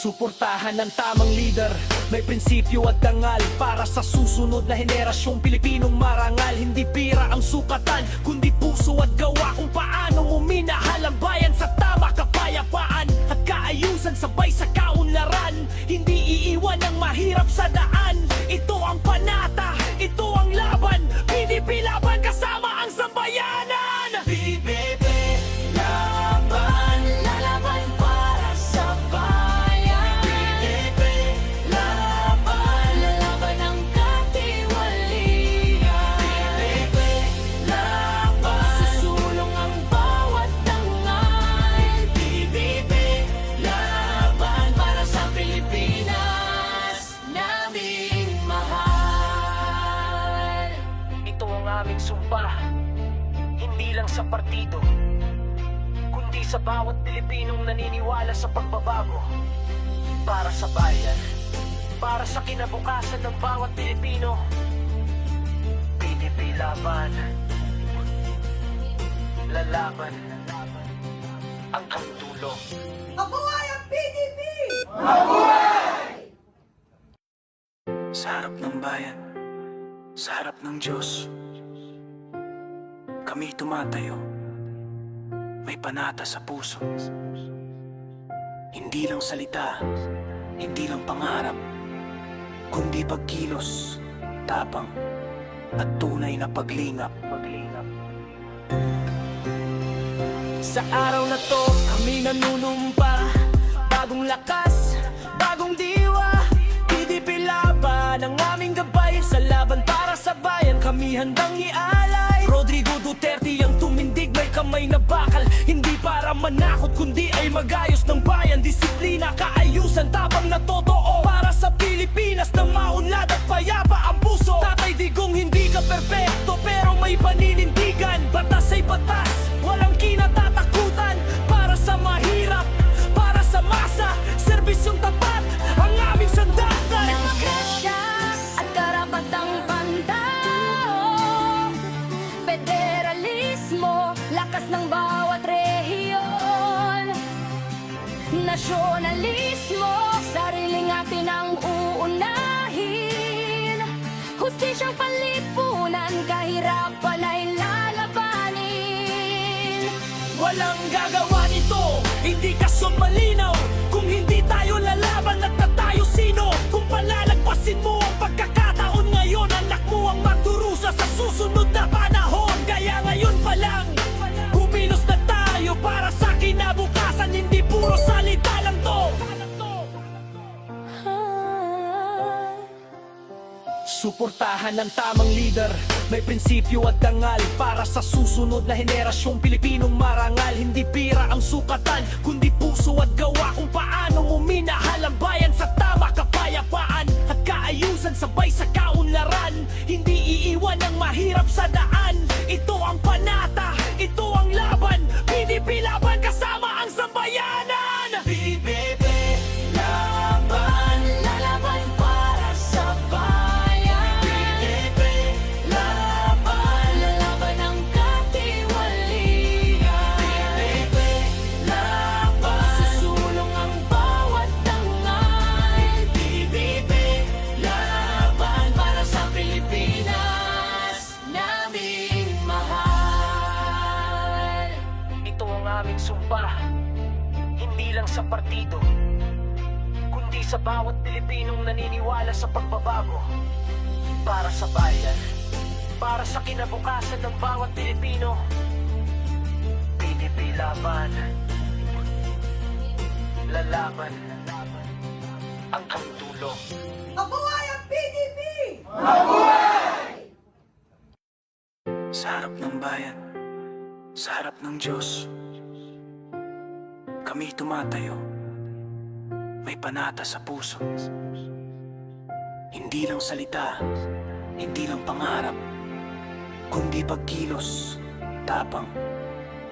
Suportahan ng tamang leader, may prinsipyo at dangal para sa susunod na henerasyong Pilipinong marangal. Hindi pira ang sukatan, kundi puso at gawa kung paano mo minahal ang bayan sa tama, kapayapaan at kaayusan sabay sa kaunlaran. Hindi iiwan ang mahirap sa daan. Ito ang panata, ito ang laban. PDP laban kasama ang sambayanan. PDP laban, lalaban para sa bayan. PDP laban, lalaban ang katiwalian. PDP laban, susulong ang bawat tangal. sa bawat Pilipinong naniniwala sa pagbabago. Para sa bayan, para sa kinabukasan ng bawat Pilipino. PDP laban, lalaban hanggang dulo. Sa harap ng bayan, sa harap ng Diyos, kami tumatayo. May panata sa puso. Hindi lang salita, hindi lang pangarap, kundi pagkilos, tapang, at tunay na paglingap. Sa araw na to, kami nanunumpa. Bagong lakas, bagong diwa. PDP laban, ang aming gabay. Sa laban para sa bayan, kami handang ialay. Rodrigo Duterte ang tumindig, may kamay na bakal. Hindi para manakot, kundi ay magayos ng bayan. Disiplina, kaayusan, tapang na totoo. Para sa Pilipinas na maunlad at payapa ang puso. Tatay Digong, hindi ka perpekto, pero may paninindigan. Batas ay batas, walang kinatatakutan. Para sa mahirap, para sa masa, serbisyong tapat, ang aming sandalan. Ng grasya at karapatang pantao, federalismo, lakas ng bawat rehiyon. Nasyonalismo, sariling atin ang uunahin. Hustisyang panlipunan, kahirapan ay lalabanin. Walang gagawa nito, indikasyon malinaw. Kung hindi tayo lalaban at na tayo sino. Kung palalagpasin mo ang pagkakataon ngayon, anak mo ang magdurusa sa susunod na panahon. Kaya ngayon pa lang, kumilos na tayo para sa kinabukasan. Hindi puro salita lang to. Suportahan ng tamang leader, may prinsipyo at dangal. Para sa susunod na henerasyong Pilipinong marangal. Hindi pira ang sukatan, kundi puso at gawa. Kung paano mo minahal ang bayan sa tama, kapayapaan at kaayusan, sabay sa kaunlaran. Hindi iiwan ang mahirap sa daan. Ito ang panata, ito ang laban. PDP laban, kasama ang sambayanan. PDP laban, lalaban para sa bayan. PDP laban, lalaban ang katiwalian. PDP laban, susulong ang bawat tangal. PDP laban para sa Pilipinas naming mahal. Ito ang aming sumpa, hindi lang sa partido, kundi sa bawat Pilipinong naniniwala sa pagbabago. Para sa bayan, para sa kinabukasan ng bawat Pilipino. PDP laban, lalaban hanggang dulo. Sa harap ng bayan, sa harap ng Diyos, kami tumatayo. May panata sa puso. Hindi lang salita, hindi lang pangarap, kundi pagkilos, tapang,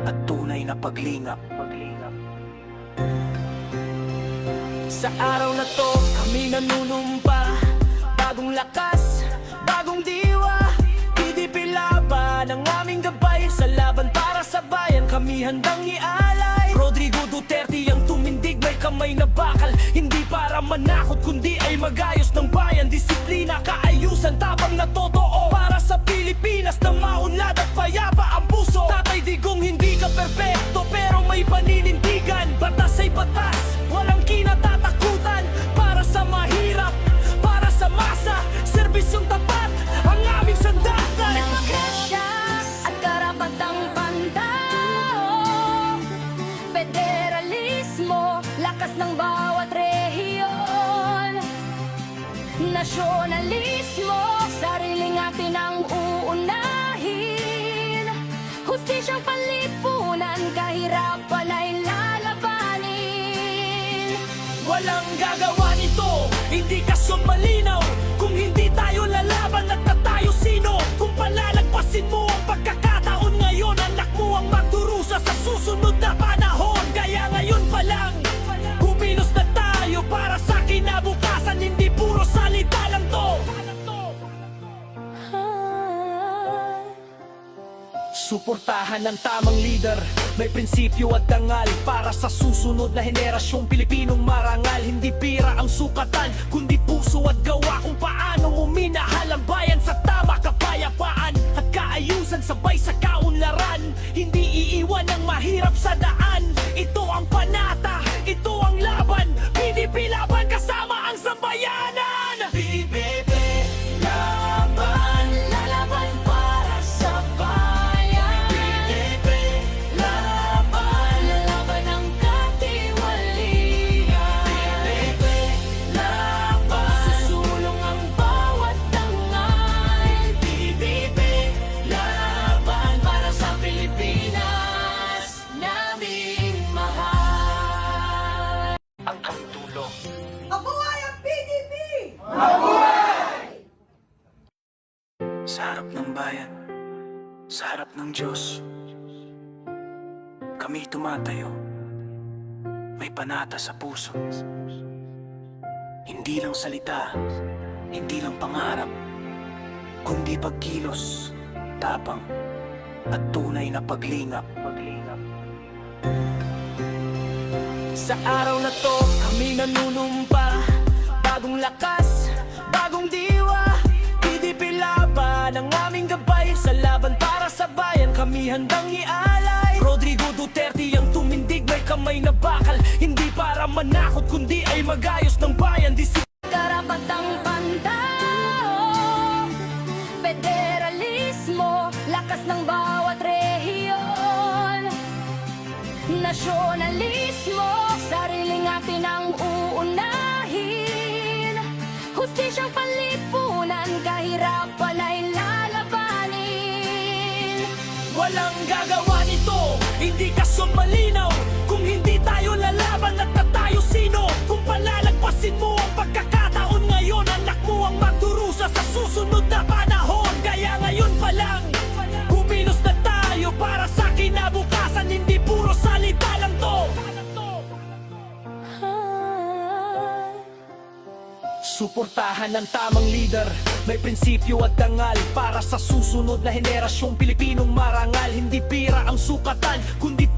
at tunay na paglingap. Sa araw na to, kami nanunumpa. Bagong lakas, bagong diwa. PDP laban, ang aming gabay. Sa laban para sa bayan, kami handang ialay. Rodrigo Duterte ang tumindig, may kamay na bakal. Hindi para manakot, kundi ay magayos ng bayan. Disiplina, kaayusan, tapang na totoo. Para sa Pilipinas na maunlad at payapa ang puso. Tatay Digong, hindi ka perpekto, pero may paninindigan. Batas ay batas, walang kinatatakutan. Para sa mahirap, para sa masa, serbisyong tapat, ang aming sandalan. Ng grasya at karapatang pantao, federalismo, lakas ng bawat rehiyon. Nasyonalismo, sariling atin ang uunahin. Hustisyang panlipunan, kahirapan ay lalabanin. Walang gagawa nito, indikasyon malinaw. Kung hindi tayo lalaban at na tayo sino. Kung palalagpasin mo ang pagkakataon ngayon, anak mo ang magdurusa sa susunod na panahon. Suportahan ng tamang leader, may prinsipyo at dangal para sa susunod na henerasyong Pilipinong marangal. Hindi pira ang sukatan, kundi puso at gawa kung paano mo minahal ang bayan sa tama, kapayapaan at kaayusan sabay sa kaunlaran. Hindi iiwan ang mahirap sa daan. Ito ang panata, ito ang laban. PDP laban kasama ang sambayanan. PDP laban, lalaban para sa bayan. PDP laban, lalaban ang katiwalian. PDP laban, susulong ang bawat tangal. PDP laban para sa Pilipinas naming mahal. Ang kamtulong. Sa harap ng bayan, sa harap ng Diyos, kami tumatayo, may panata sa puso. Hindi lang salita, hindi lang pangarap, kundi pagkilos, tapang, at tunay na paglingap. Sa araw na to, kami nanunumpa. Bagong lakas, bagong diwa. PDP laban, ang aming gabay. Sa laban para sa bayan, kami handang ialay. Rodrigo Duterte ang tumindig, may kamay na bakal. Hindi para manakot, kundi ay magayos ng bayan. Karapatang pantao, federalismo, lakas ng bawat rehiyon. Nasyonalismo, sariling atin ang uunahin. Hustisyang panlipunan, kahirapan ay lalabanin. Walang gagawa nito, hindi kason malinaw. Kung hindi tayo lalaban at na tayo sino? Kung palalagpasin mo ang pagkakataon ngayon, anak mo ang magdurusa sa susunod na panahon. Kaya ngayon pa lang, kumilos na tayo para sa kinabukasan. Hindi puro salita lang to. Suportahan ng tamang leader, may prinsipyo at dangal para sa susunod na henerasyong Pilipinong marangal. Hindi pira ang sukatan, kundi